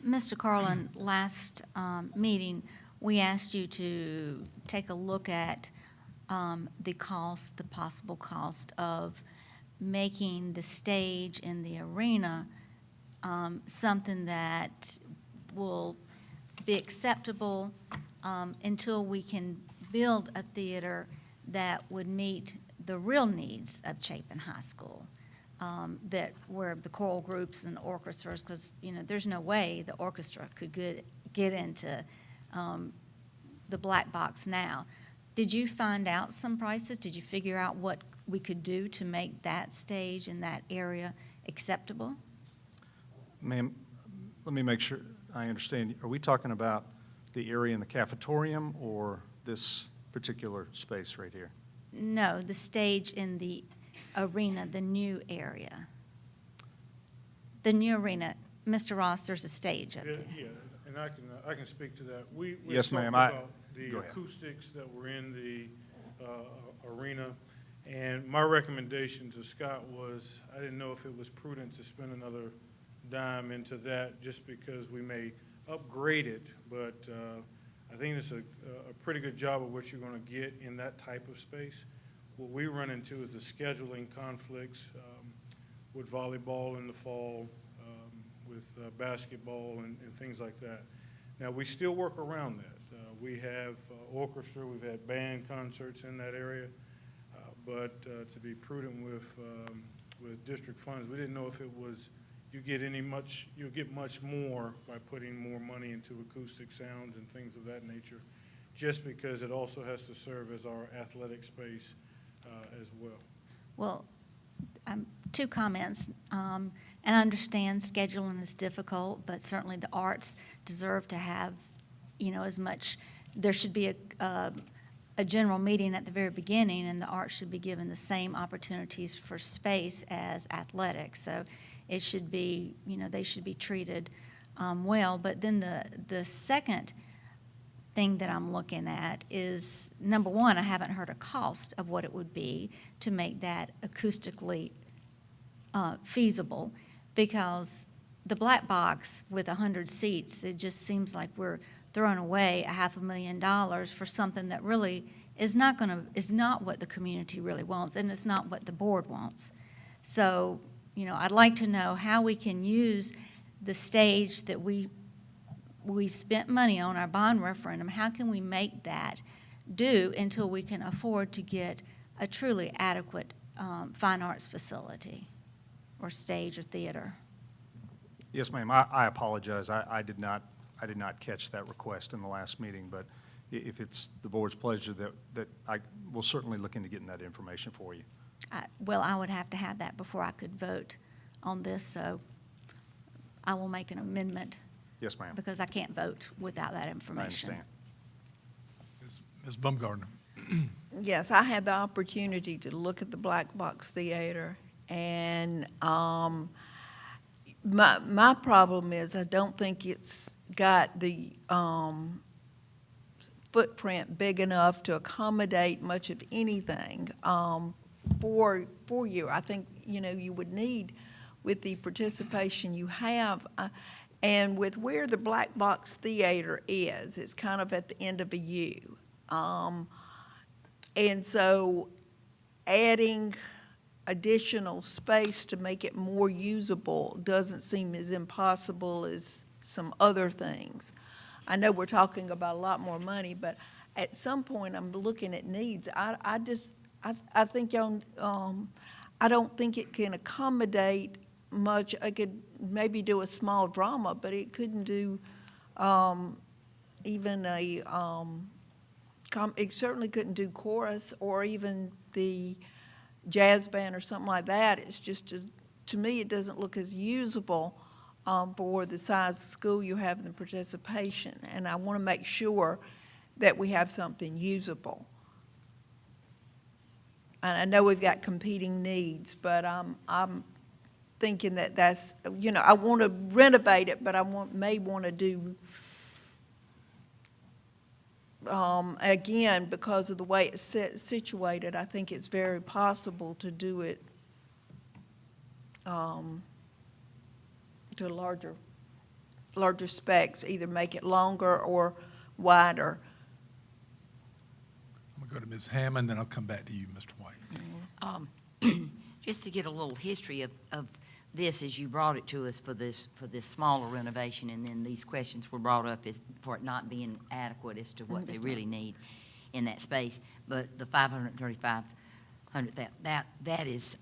Mr. Carlin, last meeting, we asked you to take a look at the cost, the possible cost of making the stage in the arena something that will be acceptable until we can build a theater that would meet the real needs of Chapin High School. That where the choral groups and the orchestras, because, you know, there's no way the orchestra could get into the black box now. Did you find out some prices? Did you figure out what we could do to make that stage in that area acceptable? Ma'am, let me make sure I understand. Are we talking about the area in the cafetorium or this particular space right here? No, the stage in the arena, the new area. The new arena, Mr. Ross, there's a stage up Yeah, there. yeah, and I can speak to that. We Yes, talked ma'am. about the Go ahead. acoustics that were in the arena, and my recommendation to Scott was, I didn't know if it was prudent to spend another dime into that, just because we may upgrade it, but I think it's a pretty good job of what you're going to get in that type of space. What we run into is the scheduling conflicts with volleyball in the fall, with basketball and things like that. Now, we still work around that. We have orchestra, we've had band concerts in that area, but to be prudent with district funds, we didn't know if it was, you'll get much more by putting more money into acoustic sounds and things of that nature, just because it also has to serve as our athletic space as well. Well, two comments. And I understand scheduling is difficult, but certainly the arts deserve to have, you know, as much, there should be a general meeting at the very beginning, and the arts should be given the same opportunities for space as athletics. So it should be, you know, they should be treated well. But then the second thing that I'm looking at is, number one, I haven't heard a cost of what it would be to make that acoustically feasible, because the black box with 100 seats, it just seems like we're throwing away $500,000 for something that really is not what the community really wants, and it's not what the board wants. So, you know, I'd like to know how we can use the stage that we spent money on, our bond referendum. How can we make that do until we can afford to get a truly adequate fine arts facility or stage or theater? Yes, ma'am. I apologize. I did not catch that request in the last meeting, but if it's the board's pleasure, that I will certainly look into getting that information for you. Well, I would have to have that before I could vote on this, so I will make an amendment Yes, ma'am. because I can't vote without that I information. understand. Ms. Baumgartner. Yes, I had the opportunity to look at the Black Box Theater, and my problem is I don't think it's got the footprint big enough to accommodate much of anything for you. I think, you know, you would need, with the participation you have, and with where the Black Box Theater is, it's kind of at the end of a U. And so adding additional space to make it more usable doesn't seem as impossible as some other things. I know we're talking about a lot more money, but at some point I'm looking at needs. I think I don't think it can accommodate much. I could maybe do a small drama, but it couldn't do even it certainly couldn't do chorus or even the jazz band or something like that. It's just, to me, it doesn't look as usable for the size of school you have and the participation. And I want to make sure that we have something usable. And I know we've got competing needs, but I'm thinking that's, you know, I want to renovate it, but I may want to do again, because of the way it's situated, I think it's very possible to do it to larger specs, either make it longer or wider. I'm going to go to Ms. Hammond, then I'll come back to you, Mr. White. Just to get a little history of this, as you brought it to us for this smaller renovation, and then these questions were brought up for it not being adequate as to what they really need in that space. But the 535, that is,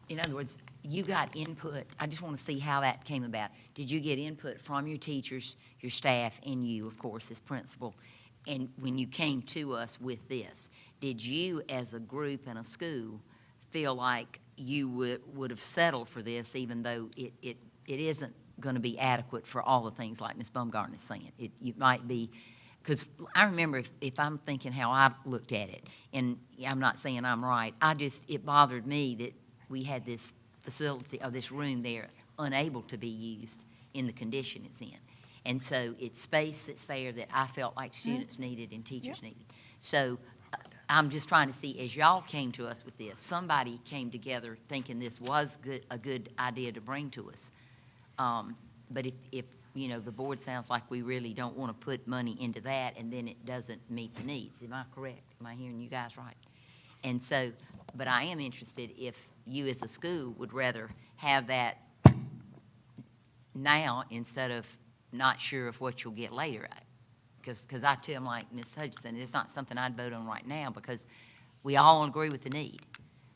in other words, you got input. I just want to see how that came about. Did you get input from your teachers, your staff, and you, of course, as principal? And when you came to us with this, did you, as a group and a school, feel like you would have settled for this, even though it isn't going to be adequate for all the things like Ms. Baumgartner is saying? It might be, because I remember if I'm thinking how I looked at it, and I'm not saying I'm right, it bothered me that we had this facility, or this room there, unable to be used in the condition it's in. And so it's space that's there that I felt like students needed and teachers needed. So I'm just trying to see, as y'all came to us with this, somebody came together thinking this was a good idea to bring to us. But if the board sounds like we really don't want to put money into that, and then it doesn't meet the needs. Am I correct? Am I hearing you guys right? And so, but I am interested if you as a school would rather have that now instead of not sure of what you'll get later. Because I too am like Ms. Hutchinson, it's not something I'd vote on right now because we all agree with the need.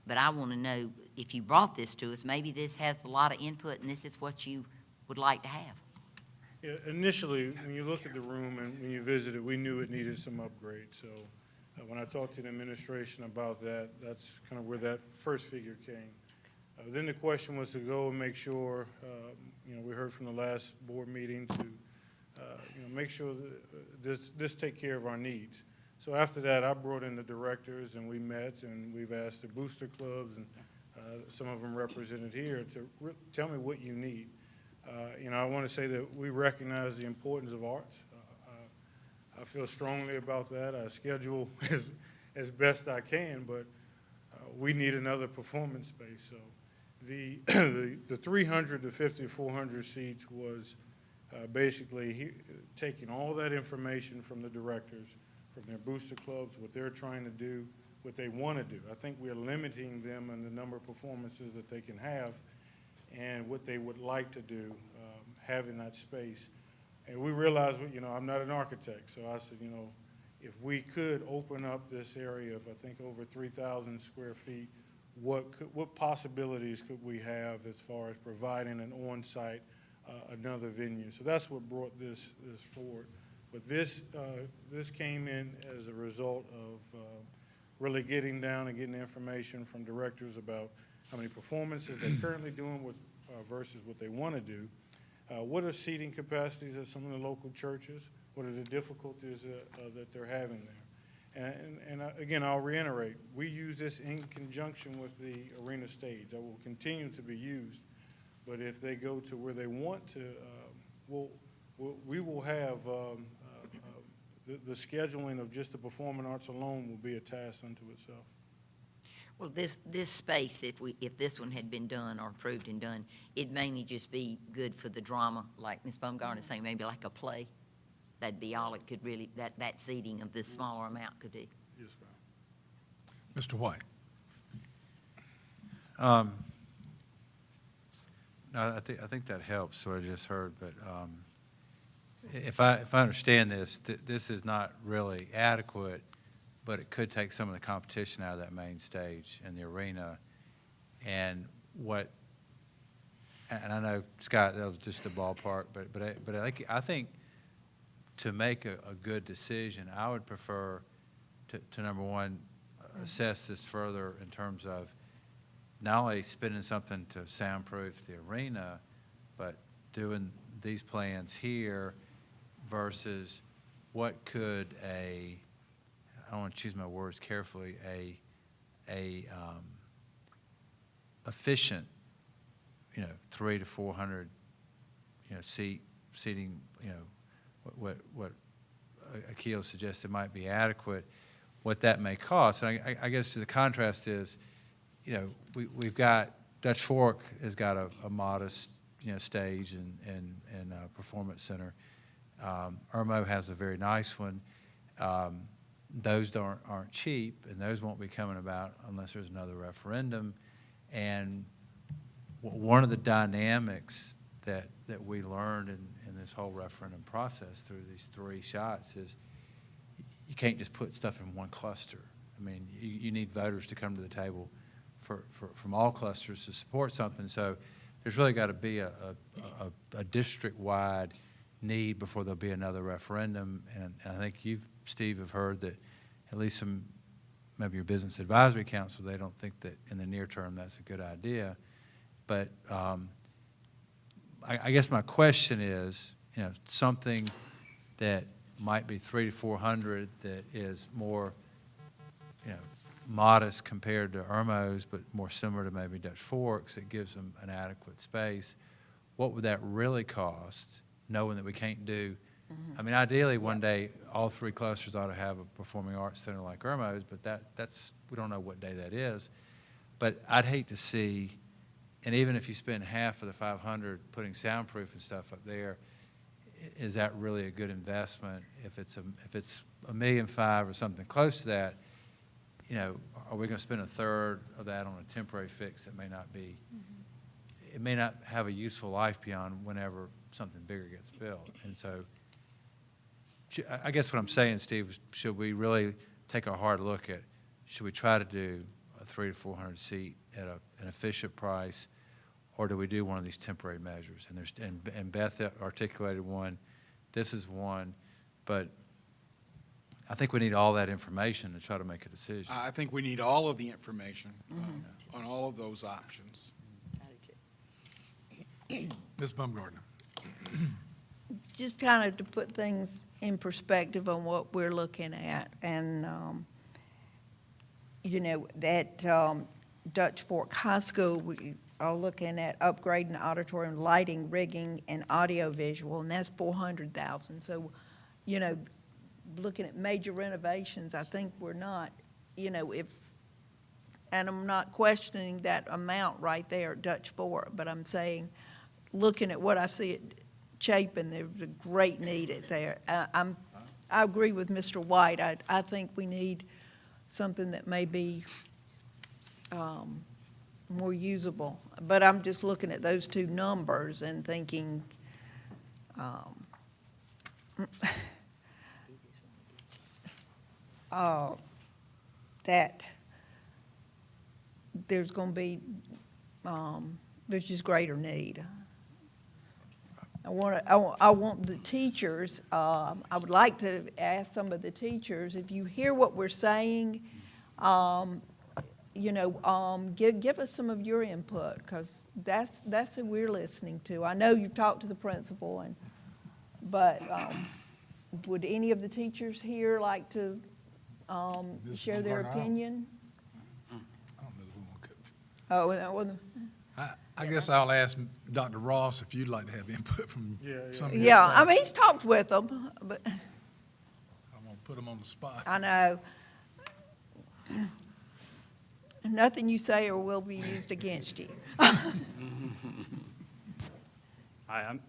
But I want to know, if you brought this to us, maybe this has a lot of input and this is what you would like to have. Yeah, initially, when you look at the room and when you visit it, we knew it needed some upgrades. So when I talked to the administration about that, that's kind of where that first figure came. Then the question was to go and make sure, we heard from the last board meeting to, make sure that this take care of our needs. So after that, I brought in the directors and we met and we've asked the booster clubs and some of them represented here to tell me what you need. I want to say that we recognize the importance of arts. I feel strongly about that. I schedule as best I can, but we need another performance space. So the 300 to 5,400 seats was basically taking all that information from the directors, from their booster clubs, what they're trying to do, what they want to do. I think we're limiting them in the number of performances that they can have and what they would like to do, having that space. And we realized, I'm not an architect, so I said, if we could open up this area of, I think, over 3,000 square feet, what possibilities could we have as far as providing an on-site, another venue? So that's what brought this forward. But this came in as a result of really getting down and getting information from directors about how many performances they're currently doing versus what they want to do. What are seating capacities at some of the local churches? What are the difficulties that they're having there? And again, I'll reiterate, we use this in conjunction with the arena stage. That will continue to be used. But if they go to where they want to, we will have the scheduling of just the performing arts alone will be a task unto itself. Well, this space, if this one had been done or approved and done, it'd mainly just be good for the drama, like Ms. Baumgartner is saying, maybe like a play. That'd be all it could really, that seating of this smaller amount could do. Yes, ma'am. Mr. White. No, I think that helps, what I just heard, but if I understand this, this is not really adequate, but it could take some of the competition out of that main stage in the arena. And I know, Scott, that was just a ballpark, but I think to make a good decision, I would prefer to number one, assess this further in terms of not only spending something to soundproof the arena, but doing these plans here versus what could I don't want to choose my words carefully, efficient, 300 to 400, seating, what Akil suggested might be adequate, what that may cost. And I guess the contrast is, you know, we've got, Dutch Fork has got a modest, you know, stage and performance center. Irmo has a very nice one. Those aren't cheap, and those won't be coming about unless there's another referendum. And one of the dynamics that we learned in this whole referendum process through these 3 shots is you can't just put stuff in one cluster. I mean, you need voters to come to the table from all clusters to support something. So there's really got to be a district-wide need before there'll be another referendum. And I think you, Steve, have heard that at least some, maybe your Business Advisory Council, they don't think that in the near term that's a good idea. But I guess my question is, you know, something that might be 300 to 400 that is more, you know, modest compared to Irmo's, but more similar to maybe Dutch Forks, that gives them an adequate space. What would that really cost, knowing that we can't do, I mean, ideally, one day, all 3 clusters ought to have a performing arts center like Irmo's, but that's, we don't know what day that is. But I'd hate to see, and even if you spend half of the 500 putting soundproof and stuff up there, is that really a good investment? If it's $1.5 million or something close to that, you know, are we going to spend a third of that on a temporary fix that may not be, it may not have a useful life beyond whenever something bigger gets built? And so I guess what I'm saying, Steve, is should we really take a hard look at, should we try to do a 300 to 400 seat at an efficient price, or do we do one of these temporary measures? And Beth articulated one. This is one, but I think we need all that information to try to make a decision. I think we need all of the information on all of those options. Ms. Baumgartner. Just kind of to put things in perspective on what we're looking at, and, you know, that Dutch Fork High School, we are looking at upgrading the auditorium, lighting, rigging, and audio-visual, and that's $400,000. So, you know, looking at major renovations, I think we're not, you know, and I'm not questioning that amount right there at Dutch Fork, but I'm saying, looking at what I see at Chapin, there's a great need at there. I agree with Mr. White. I think we need something that may be more usable. But I'm just looking at those 2 numbers and thinking, that there's going to be, there's just greater need. I want the teachers, I would like to ask some of the teachers, if you hear what we're saying, you know, give us some of your input, because that's who we're listening to. I know you've talked to the principal, but would any of the teachers here like to share their Baumgartner, opinion? I don't know if we want to. Oh, well, I guess I'll ask Dr. Ross if you'd like to have input from some of your yeah, staff. I mean, he's talked with them, but I won't put him on the spot. I know. Nothing you say or will be used against you. Hi,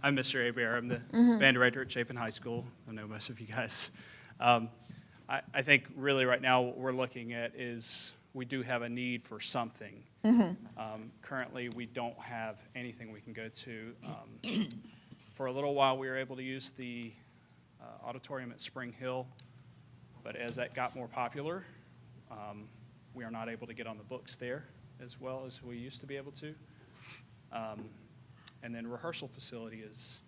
I'm Mr. Abier. I'm the band director at Chapin High School. I know most of you guys. I think really right now what we're looking at is we do have a need for something. Currently, we don't have anything we can go to. For a little while, we were able to use the auditorium at Spring Hill, but as that got more popular, we are not able to get on the books there as well as we used to be able to. And then rehearsal facility is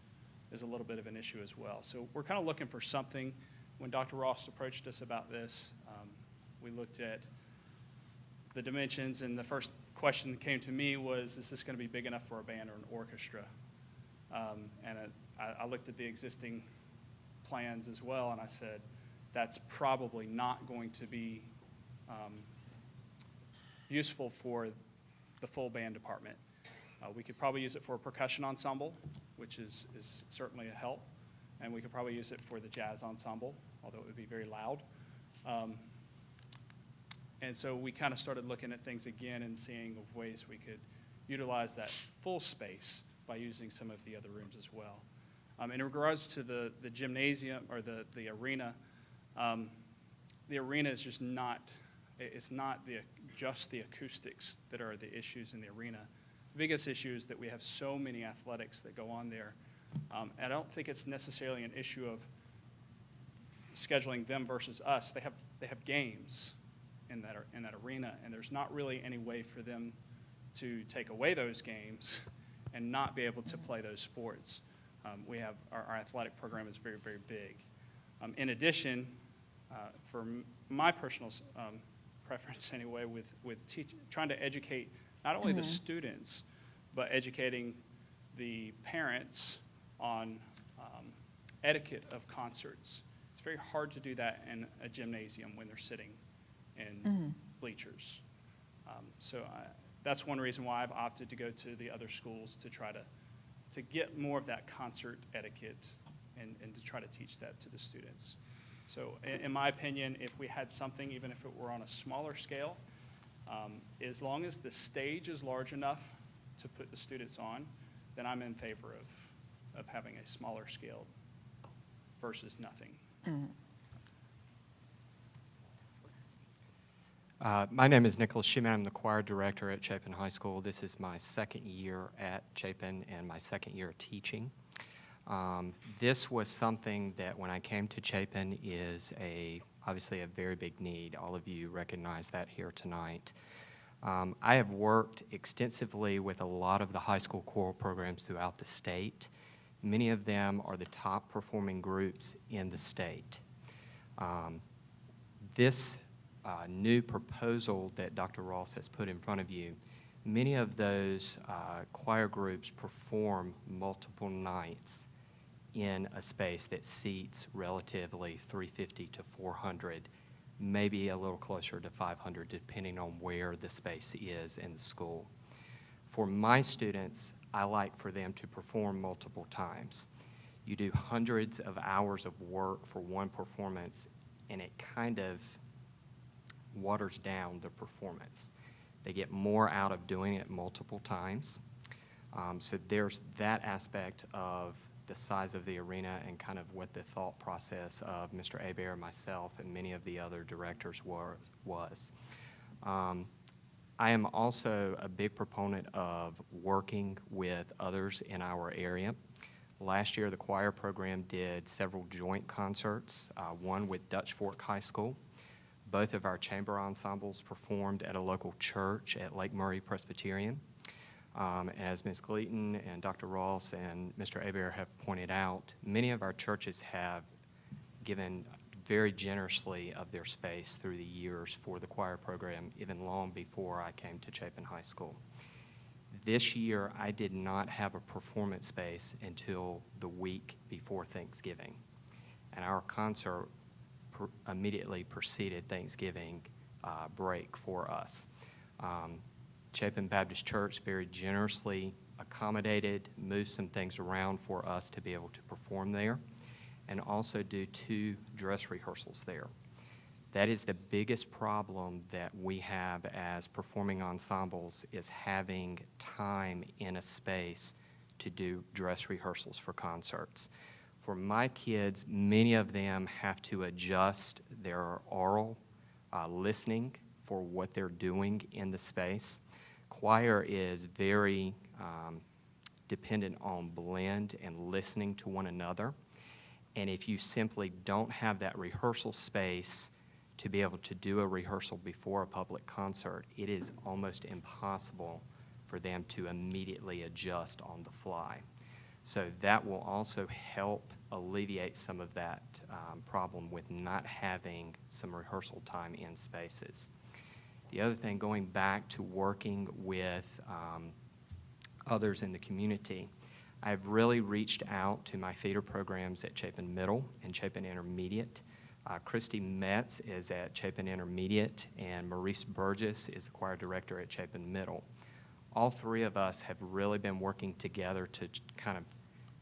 a little bit of an issue as well. So we're kind of looking for something. When Dr. Ross approached us about this, we looked at the dimensions, and the first question that came to me was, is this going to be big enough for a band or an orchestra? And I looked at the existing plans as well, and I said, that's probably not going to be useful for the full band department. We could probably use it for a percussion ensemble, which is certainly a help, and we could probably use it for the jazz ensemble although it would be very loud. And so we kind of started looking at things again and seeing of ways we could utilize that full space by using some of the other rooms as well. In regards to the gymnasium or the arena is just not, it's not just the acoustics that are the issues in the arena. The biggest issue is that we have so many athletics that go on there. And I don't think it's necessarily an issue of scheduling them versus us. They have games in that arena, and there's not really any way for them to take away those games and not be able to play those sports. We have our athletic program is very, very big. In addition, for my personal preference anyway, with trying to educate not only the students, but educating the parents on etiquette of concerts. It's very hard to do that in a gymnasium when they're sitting in bleachers. So that's one reason why I've opted to go to the other schools to try to get more of that concert etiquette and to try to teach that to the students. So in my opinion, if we had something, even if it were on a smaller scale, as long as the stage is large enough to put the students on, then I'm in favor of having a smaller scale versus nothing. My name is Nicholas Schumann. I'm the choir director at Chapin High School. This is my second year at Chapin and my second year teaching. This was something that when I came to Chapin is obviously a very big need. All of you recognize that here tonight. I have worked extensively with a lot of the high school choral programs throughout the state. Many of them are the top performing groups in the state. This new proposal that Dr. Ross has put in front of you, many of those choir groups perform multiple nights in a space that seats relatively 350 to 400, maybe a little closer to 500, depending on where the space is in the school. For my students, I like for them to perform multiple times. You do hundreds of hours of work for one performance, and it kind of waters down the performance. They get more out of doing it multiple times. So there's that aspect of the size of the arena and kind of what the thought process of Mr. Hebert, myself, and many of the other directors was. I am also a big proponent of working with others in our area. Last year, the choir program did several joint concerts, one with Dutch Fork High School. Both of our chamber ensembles performed at a local church at Lake Murray Presbyterian. As Ms. Gleaton and Dr. Ross and Mr. Hebert have pointed out, many of our churches have given very generously of their space through the years for the choir program, even long before I came to Chapin High School. This year, I did not have a performance space until the week before Thanksgiving. And our concert immediately preceded Thanksgiving break for us. Chapin Baptist Church very generously accommodated, moved some things around for us to be able to perform there, and also do 2 dress rehearsals there. That is the biggest problem that we have as performing ensembles, is having time in a space to do dress rehearsals for concerts. For my kids, many of them have to adjust their oral listening for what they're doing in the space. Choir is very dependent on blend and listening to one another. And if you simply don't have that rehearsal space to be able to do a rehearsal before a public concert, it is almost impossible for them to immediately adjust on the fly. So that will also help alleviate some of that problem with not having some rehearsal time in spaces. The other thing, going back to working with others in the community, I've really reached out to my feeder programs at Chapin Middle and Chapin Intermediate. Christy Metz is at Chapin Intermediate, and Maurice Burgess is the choir director at Chapin Middle. All 3 of us have really been working together to kind of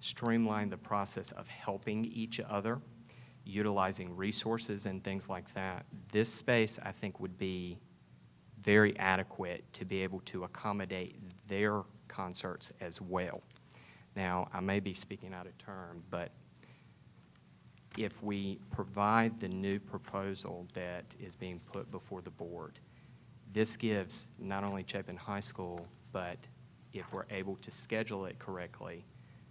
streamline the process of helping each other utilizing resources and things like that, this space, I think, would be very adequate to be able to accommodate their concerts as well. Now, I may be speaking out of turn, but if we provide the new proposal that is being put before the board, this gives not only Chapin High School, but if we're able to schedule it correctly,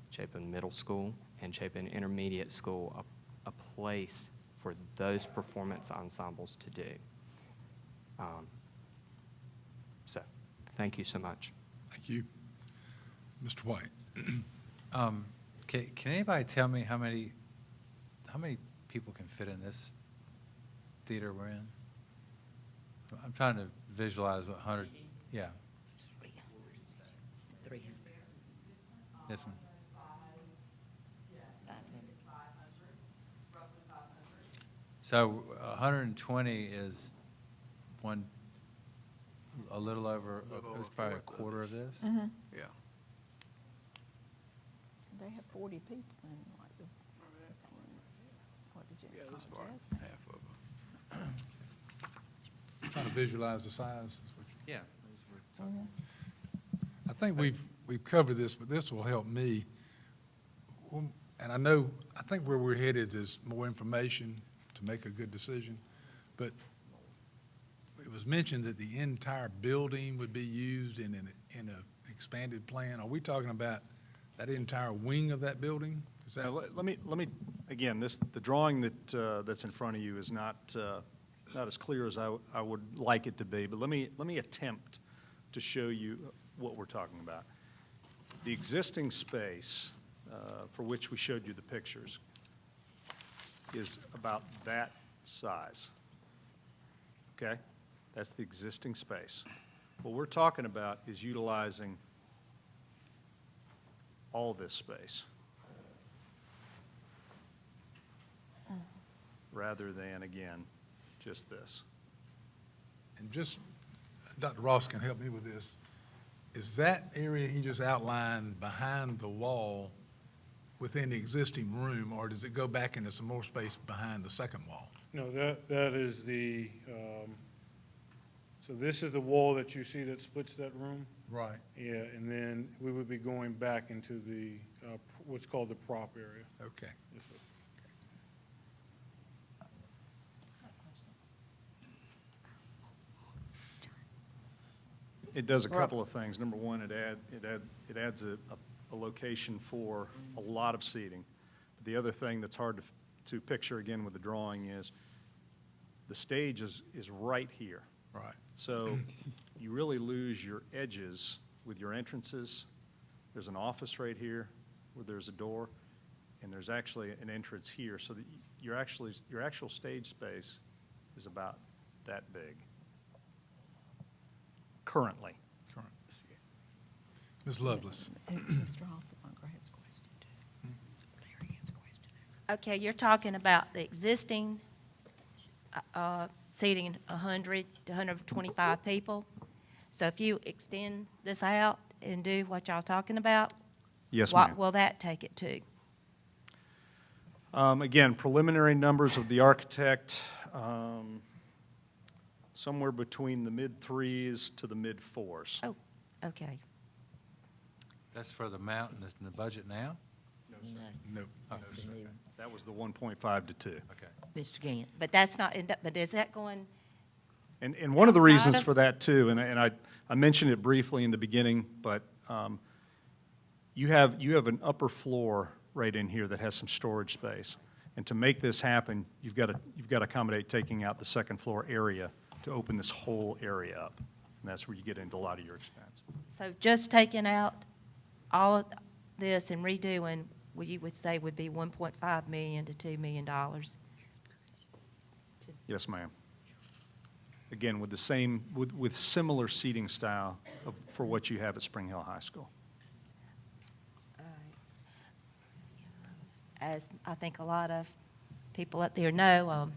Chapin Middle School and Chapin Intermediate School a place for those performance ensembles to do. So, thank you so much. Thank you. Mr. White? Can anybody tell me how many people can fit in this theater we're in? I'm trying to visualize what 100, yeah, 300. this one. So 120 is a little over, it's probably a quarter of this? Mhm. Yeah. They have 40 people in like the. What did you? Yeah, this part, half of them. Trying to visualize the size. is what you- Yeah. I think we've covered this, but this will help me. And I think where we're headed is more information to make a good decision. But it was mentioned that the entire building would be used in an expanded plan. Are we talking about that entire wing of that building? Is that? Now, let me, again, the drawing that's in front of you is not as clear as I would like it to be, but let me attempt to show you what we're talking about. The existing space, for which we showed you the pictures, is about that size. Okay? That's the existing space. What we're talking about is utilizing all this space, rather than, again, just this. And just, Dr. Ross can help me with this. Is that area he just outlined behind the wall within the existing room, or does it go back into some more space behind the second wall? No, that is the, so this is the wall that you see that splits that room? Right. Yeah, and then we would be going back into the, what's called the prop area. Okay. Yes, sir. It does a couple of things. Number one, it adds a location for a lot of seating. But the other thing that's hard to picture, again, with the drawing is the stage is right here. Right. So you really lose your edges with your entrances. There's an office right here where there's a door, and there's actually an entrance here. So that your actual stage space is about that big currently. Correct. Ms. Lovelace? Okay, you're talking about the existing seating 100 to 125 people. So if you extend this out and do what y'all talking about, Yes, what ma'am. will that take it to? Again, preliminary numbers of the architect, somewhere between the mid-threes to the mid-fours. Oh, okay. That's for the mountain, that's in the budget now? No. That was the 1.5 to 2. Okay. Mr. Gant? But that's not, but is that going, And one of the Outside reasons of- for that, too, and I mentioned it briefly in the beginning, but you have an upper floor right in here that has some storage space. And to make this happen, you've got to accommodate taking out the second floor area to open this whole area up. And that's where you get into a lot of your expense. so just taking out all of this and redoing, what you would say would be $1.5 million to $2 million? Yes, ma'am. Again, with the same, with similar seating style for what you have at Spring Hill High School. As I think a lot of people up there know,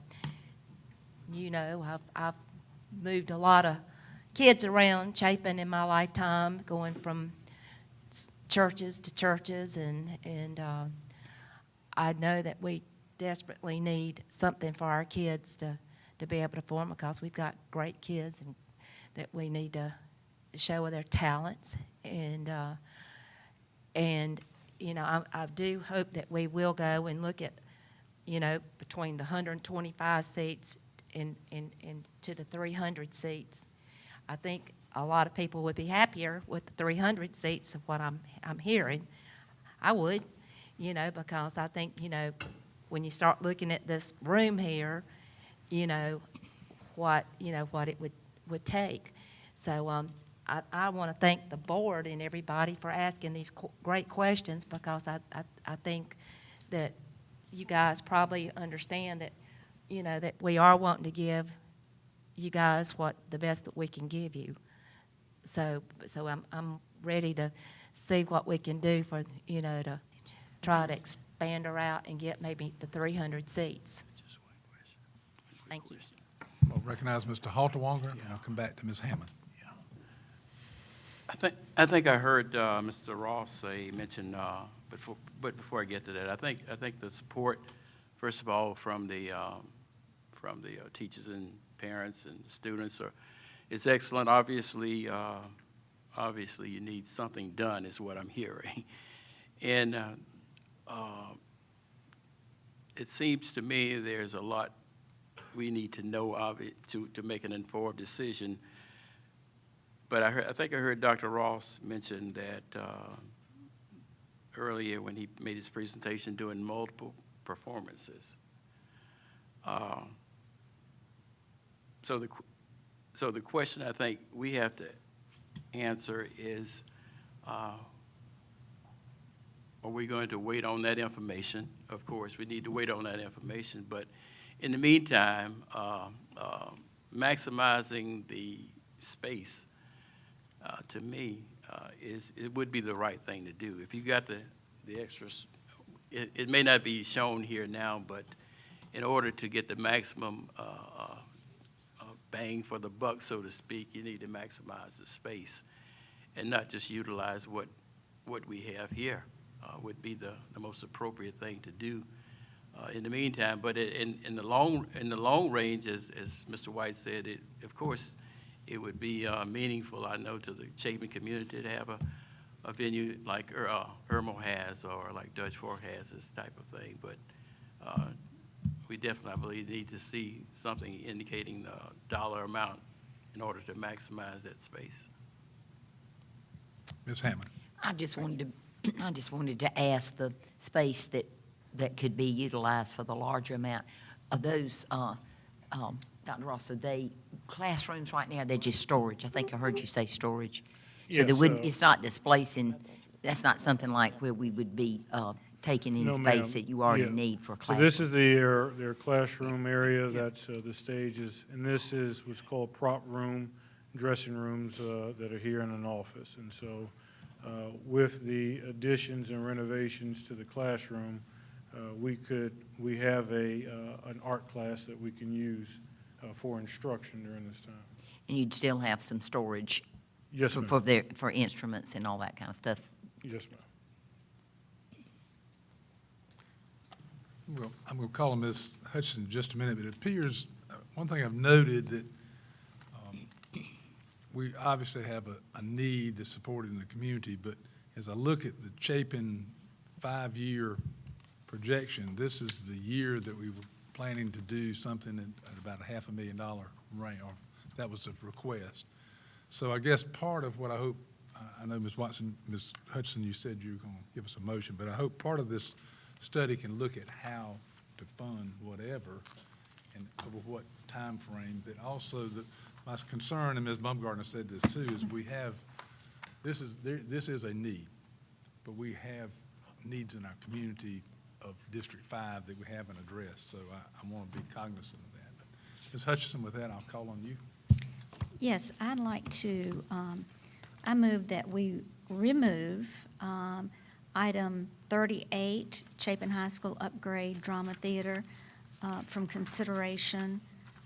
you know, I've moved a lot of kids around Chapin in my lifetime, going from churches to churches, and I know that we desperately need something for our kids to be able to perform, because we've got great kids and that we need to show their talents. And you know, I do hope that we will go and look at, you know, between the 125 seats and to the 300 seats. I think a lot of people would be happier with the 300 seats of what I'm hearing. I would, you know, because I think, you know, when you start looking at this room here, you know, what it would take. So I want to thank the board and everybody for asking these great questions, because I think that you guys probably understand that, you know, that we are wanting to give you guys the best that we can give you. So I'm ready to see what we can do for, you know, to try to expand her out and get maybe the 300 seats. Thank you. I'll recognize Mr. Halterwanger, and I'll come back to Ms. Hammond. I think I heard Mr. Ross mention, but before I get to that, I think the support, first of all, from the teachers and parents and students is excellent. Obviously, you need something done, is what I'm hearing, and it seems to me there's a lot we need to know of it to make an informed decision. But I think I heard Dr. Ross mention that earlier when he made his presentation, doing multiple performances. So the question I think we have to answer is, are we going to wait on that information? Of course, we need to wait on that information, but in the meantime, maximizing the space, to me, it would be the right thing to do. If you got the extras, it may not be shown here now, but in order to get the maximum bang for the buck, so to speak, you need to maximize the space and not just utilize what we have here. Would be the most appropriate thing to do in the meantime. But in the long range, as Mr. White said, of course, it would be meaningful, I know, to the Chapin community to have a venue like Irmo has, or like Dutch Fork has, this type of thing. But we definitely, I believe, need to see something indicating the dollar amount in order to maximize that space. Ms. Hammond. I just wanted to ask the space that could be utilized for the larger amount of those, Dr. Ross, are they classrooms right now? They're just storage. I think I heard you say storage. So Yes, there wouldn't, it's not displacing, that's not something like where we would be taking any No, space ma'am. that you already Yeah. need for So classrooms. this is their classroom area, that's the stages, and this is what's called prop room, dressing rooms that are here in an office. And so with the additions and renovations to the classroom, we have an art class that we can use for instruction during this time. And you'd still have some storage Yes, for, ma'am. for instruments and all that kind of stuff. Yes, ma'am. Well, I'm going to call on Ms. Hutchinson in just a minute, but it appears, one thing I've noted that we obviously have a need that's supported in the community, but as I look at the Chapin 5-year projection, this is the year that we were planning to do something at about $500,000 range, or that was a request. So I guess part of what I hope, I know Ms. Hutchinson, you said you were going to give us a motion, but I hope part of this study can look at how to fund whatever and over what time frame. That also, my concern, and Ms. Baumgartner said this too, is we have, this is a need, but we have needs in our community of District 5 that we haven't addressed, so I want to be cognizant of that. But Ms. Hutchinson, with that, I'll call on you. Yes, I'd like to, I move that we remove item 38, Chapin High School upgrade drama theater, from consideration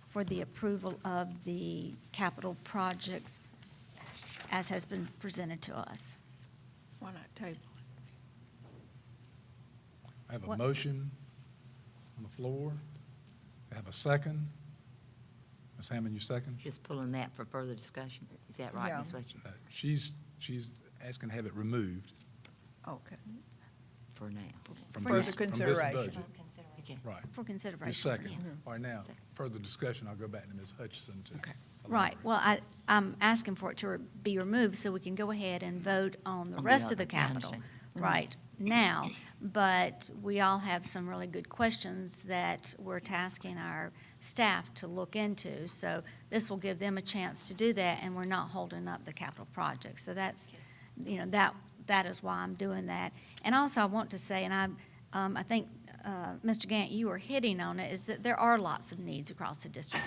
for the approval of the capital projects as has been presented to us. Why not table? I have a What? motion on the floor. We have a second. Ms. Hammond, you second? Just pulling that for further discussion. Is that right, Yeah. Ms. Fletcher? She's asking to have it removed Okay. For now. from Further this, from this consideration. budget. Okay. Right. For You consideration. second. yeah. All right, now, Second. further discussion, I'll go back to Ms. Hutchison to. Right, well, I'm asking for it to be removed so we can go ahead and vote on the On the rest of the other, I capital understand. right now. But we all have some really good questions that we're tasking our staff to look into. So this will give them a chance to do that, and we're not holding up the capital project. So that's, that is why I'm doing that. And also, I want to say, and I think, Mr. Gant, you were hitting on it, is that there are lots of needs across the district.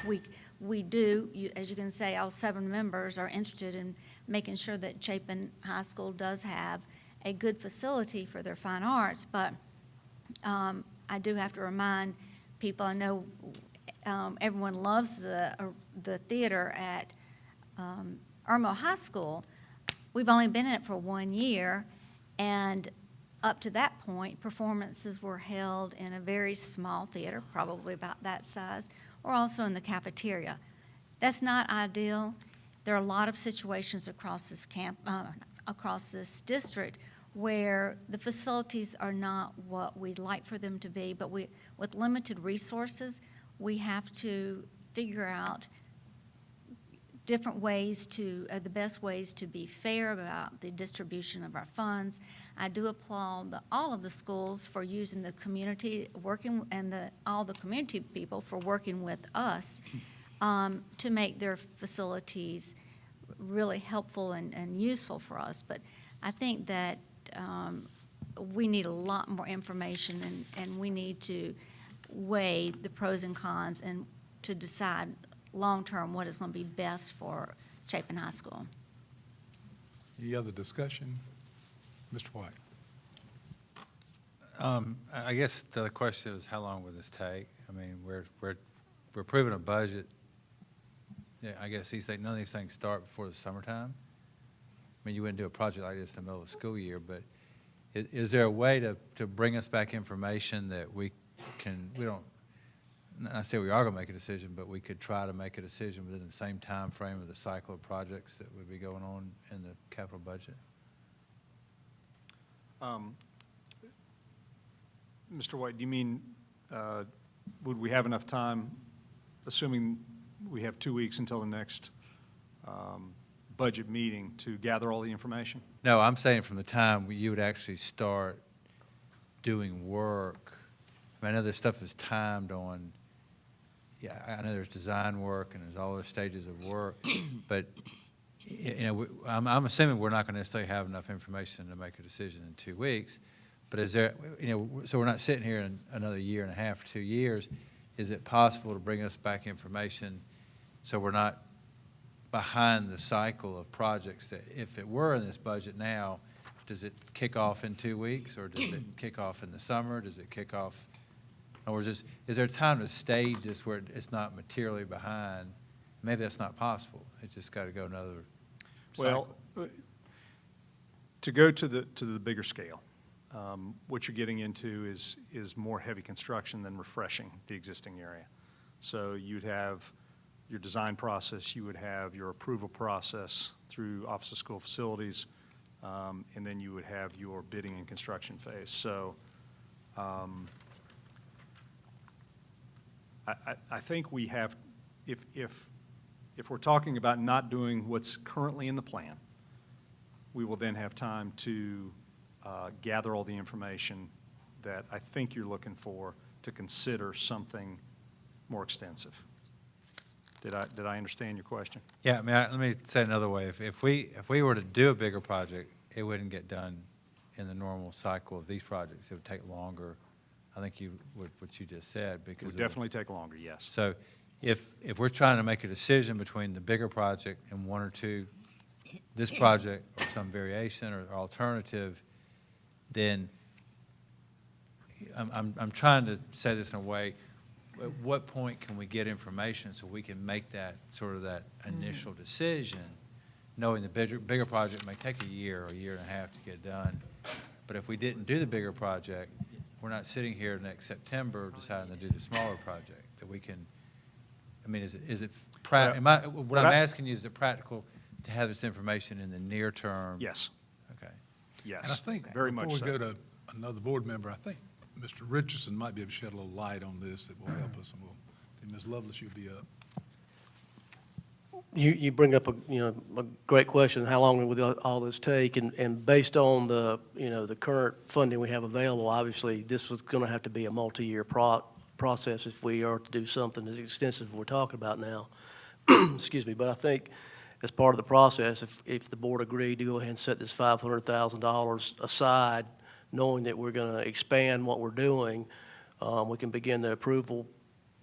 We do, as you can say, all 7 members are interested in making sure that Chapin High School does have a good facility for their fine arts, but I do have to remind people, I know everyone loves the theater at Irmo High School. We've only been in it for 1 year, and up to that point, performances were held in a very small theater, probably about that size, or also in the cafeteria. That's not ideal. There are a lot of situations across this across this district where the facilities are not what we'd like for them to be, but with limited resources, we have to figure out different ways the best ways to be fair about the distribution of our funds. I do applaud all of the schools for using the community, and all the community people for working with us to make their facilities really helpful and useful for us. But I think that we need a lot more information, and we need to weigh the pros and cons and to decide long-term what is going to be best for Chapin High School. Any other discussion? Mr. White? I guess the question is, how long will this take? I mean, we're approving a budget. Yeah, I guess none of these things start before the summertime. I mean, you wouldn't do a project like this in the middle of the school year, but is there a way to bring us back information that we don't, I say we are going to make a decision, but we could try to make a decision within the same time frame of the cycle of projects that would be going on in the capital budget? Mr. White, do you mean, would we have enough time, assuming we have 2 weeks until the next budget meeting, to gather all the information? No, I'm saying from the time you would actually start doing work. I mean, I know this stuff is timed on, yeah, I know there's design work and there's all those stages of work, but, I'm assuming we're not going to necessarily have enough information to make a decision in 2 weeks, but is there, so we're not sitting here in another year and a half, 2 years. Is it possible to bring us back information so we're not behind the cycle of projects that, if it were in this budget now, does it kick off in 2 weeks, or does it kick off in the summer? Does it kick off, or is there time to stage this where it's not materially behind? Maybe that's not possible. It's just got to go another cycle. Well, to go to the bigger scale, what you're getting into is more heavy construction than refreshing the existing area. So you'd have your design process, you would have your approval process through Office of School Facilities, and then you would have your bidding and construction phase. So I think we have, if we're talking about not doing what's currently in the plan, we will then have time to gather all the information that I think you're looking for to consider something more extensive. Did I understand your question? Yeah, I mean, let me say it another way. If we were to do a bigger project, it wouldn't get done in the normal cycle of these projects. It would take longer. I think what you just said, It because would definitely take longer, yes. So if we're trying to make a decision between the bigger project and one or two, this project or some variation or alternative, then I'm trying to say this in a way, at what point can we get information so we can make that sort of that initial decision, knowing the bigger project may take a year or a year and a half to get done. But if we didn't do the bigger project, we're not sitting here next September deciding to do the smaller project, that we can, I mean, is it, what I'm asking you, is it practical to have this information in the near term? Yes, Okay. yes. And I think, Very much before we so. go to another board member, I think Mr. Richardson might be able to shed a little light on this that will help us, and then Ms. Lovelace, you'll be up. You bring up a great question, how long would all this take? And based on the, the current funding we have available, obviously, this was going to have to be a multi-year process if we are to do something as extensive as we're talking about now. Excuse me, but I think as part of the process, if the board agreed to go ahead and set this $500,000 aside, knowing that we're going to expand what we're doing, we can begin the approval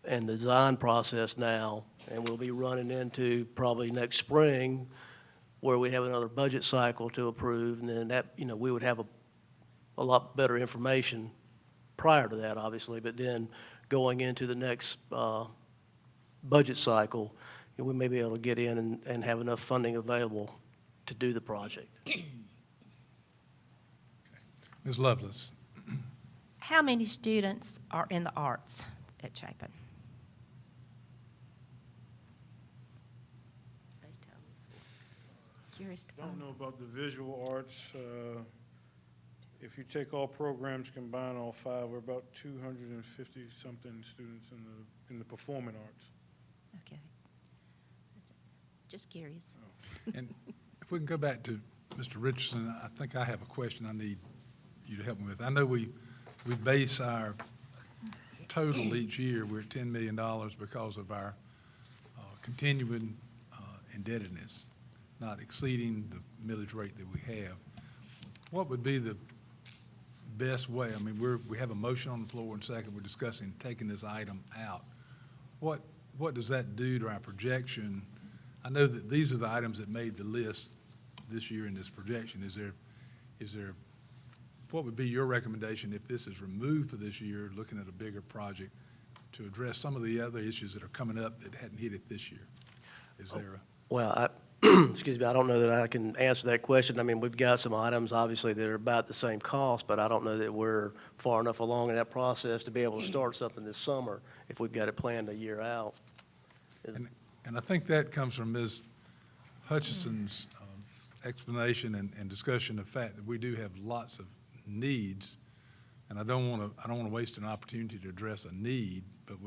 and design process now, and we'll be running into probably next spring where we have another budget cycle to approve, and then that, we would have a lot better information prior to that, obviously, but then going into the next budget cycle, we may be able to get in and have enough funding available to do the project. Ms. Lovelace? How many students are in the arts at Chapin? Curious to I don't find. know about the visual arts. If you take all programs combined, all five, we're about 250-something students in the performing arts. Okay. Just curious. And if we can go back to Mr. Richardson, I think I have a question I need you to help me with. I know we base our total each year, we're at $10 million because of our continuing indebtedness, not exceeding the millage rate that we have. What would be the best way? I mean, we have a motion on the floor and second, we're discussing taking this item out. What does that do to our projection? I know that these are the items that made the list this year in this projection. Is there, what would be your recommendation if this is removed for this year, looking at a bigger project, to address some of the other issues that are coming up that hadn't hit it this year? Is there a? Well, excuse me, I don't know that I can answer that question. I mean, we've got some items, obviously, that are about the same cost, but I don't know that we're far enough along in that process to be able to start something this summer if we've got it planned a year out. And I think that comes from Ms. Hutchison's explanation and discussion of the fact that we do have lots of needs, and I don't want to waste an opportunity to address a need, but if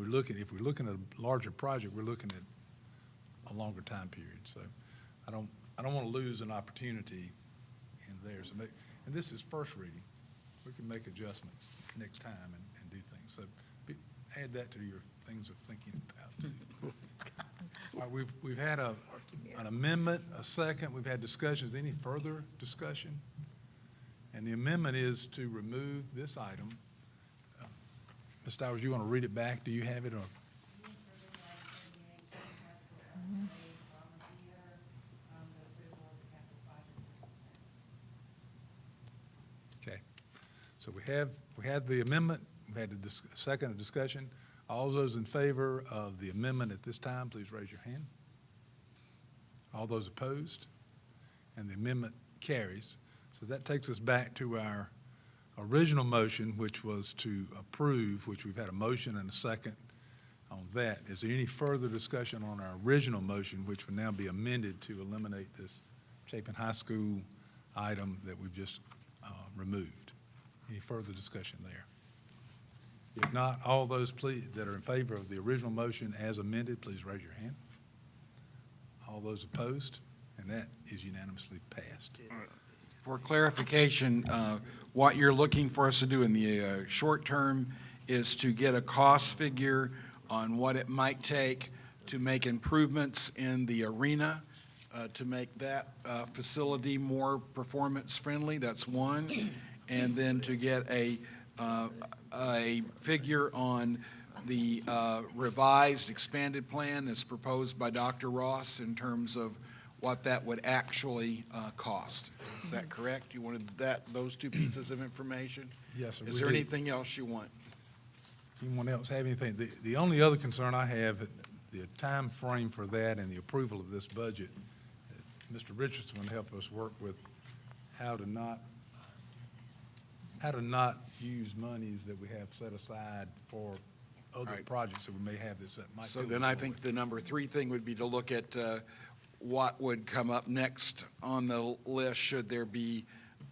we're looking at a larger project, we're looking at a longer time period. So I don't want to lose an opportunity in there. So and this is first reading. We can make adjustments next time and do things. So add that to your things of thinking about too. All right, we've had an amendment, a second. We've had discussions. Any further discussion? And the amendment is to remove this item. Ms. Stowers, you want to read it back? Do you have it or? Okay. So we had the amendment. We had the second discussion. All those in favor of the amendment at this time, please raise your hand. All those opposed? And the amendment carries. So that takes us back to our original motion, which was to approve, which we've had a motion and a second on that. Is there any further discussion on our original motion, which would now be amended to eliminate this Chapin High School item that we've just removed? Any further discussion there? If not, all those that are in favor of the original motion as amended, please raise your hand. All those opposed, and that is unanimously passed. For clarification, what you're looking for us to do in the short term is to get a cost figure on what it might take to make improvements in the arena, to make that facility more performance-friendly. That's one. And then to get a figure on the revised expanded plan as proposed by Dr. Ross in terms of what that would actually cost. Is that correct? You wanted those two pieces of information? Yes, sir. Is there anything else you want? Anyone else have anything? The only other concern I have, the time frame for that and the approval of this budget, Mr. Richardson will help us work with how to not use monies that we have set aside for other Right. projects that we may have this, that might. So go then I forward. think the number 3 thing would be to look at what would come up next on the list, should there be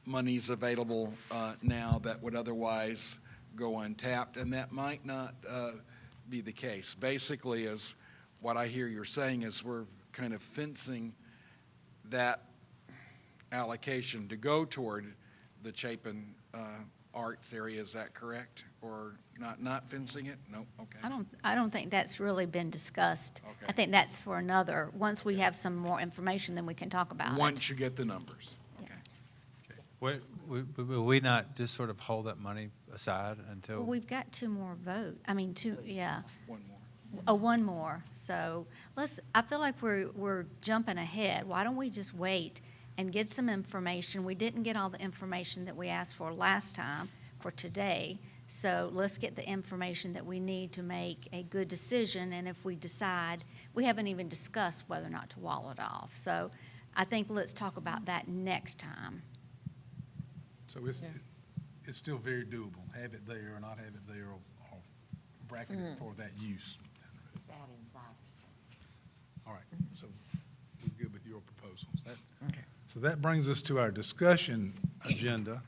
monies available now that would otherwise go untapped, and that might not be the case. Basically, is what I hear you're saying is we're kind of fencing that allocation to go toward the Chapin arts area, is that correct? Or not fencing it? No, okay. I don't think that's really been discussed. I Okay. think that's for another, once we have some more information, then we can talk about it. Once you get the numbers, okay. Will we not just sort of hold that money aside Well, until? we've got two more yeah. One more. One more. So I feel like we're jumping ahead. Why don't we just wait and get some information? We didn't get all the information that we asked for last time for today. So let's get the information that we need to make a good decision. And if we decide, we haven't even discussed whether or not to wall it off. So I think let's talk about that next time. So it's still very doable, have it there or not have it there, or bracket it for that use. It's out in Cypress. All right, so we're good with your proposals. Okay. So that brings us to our discussion agenda.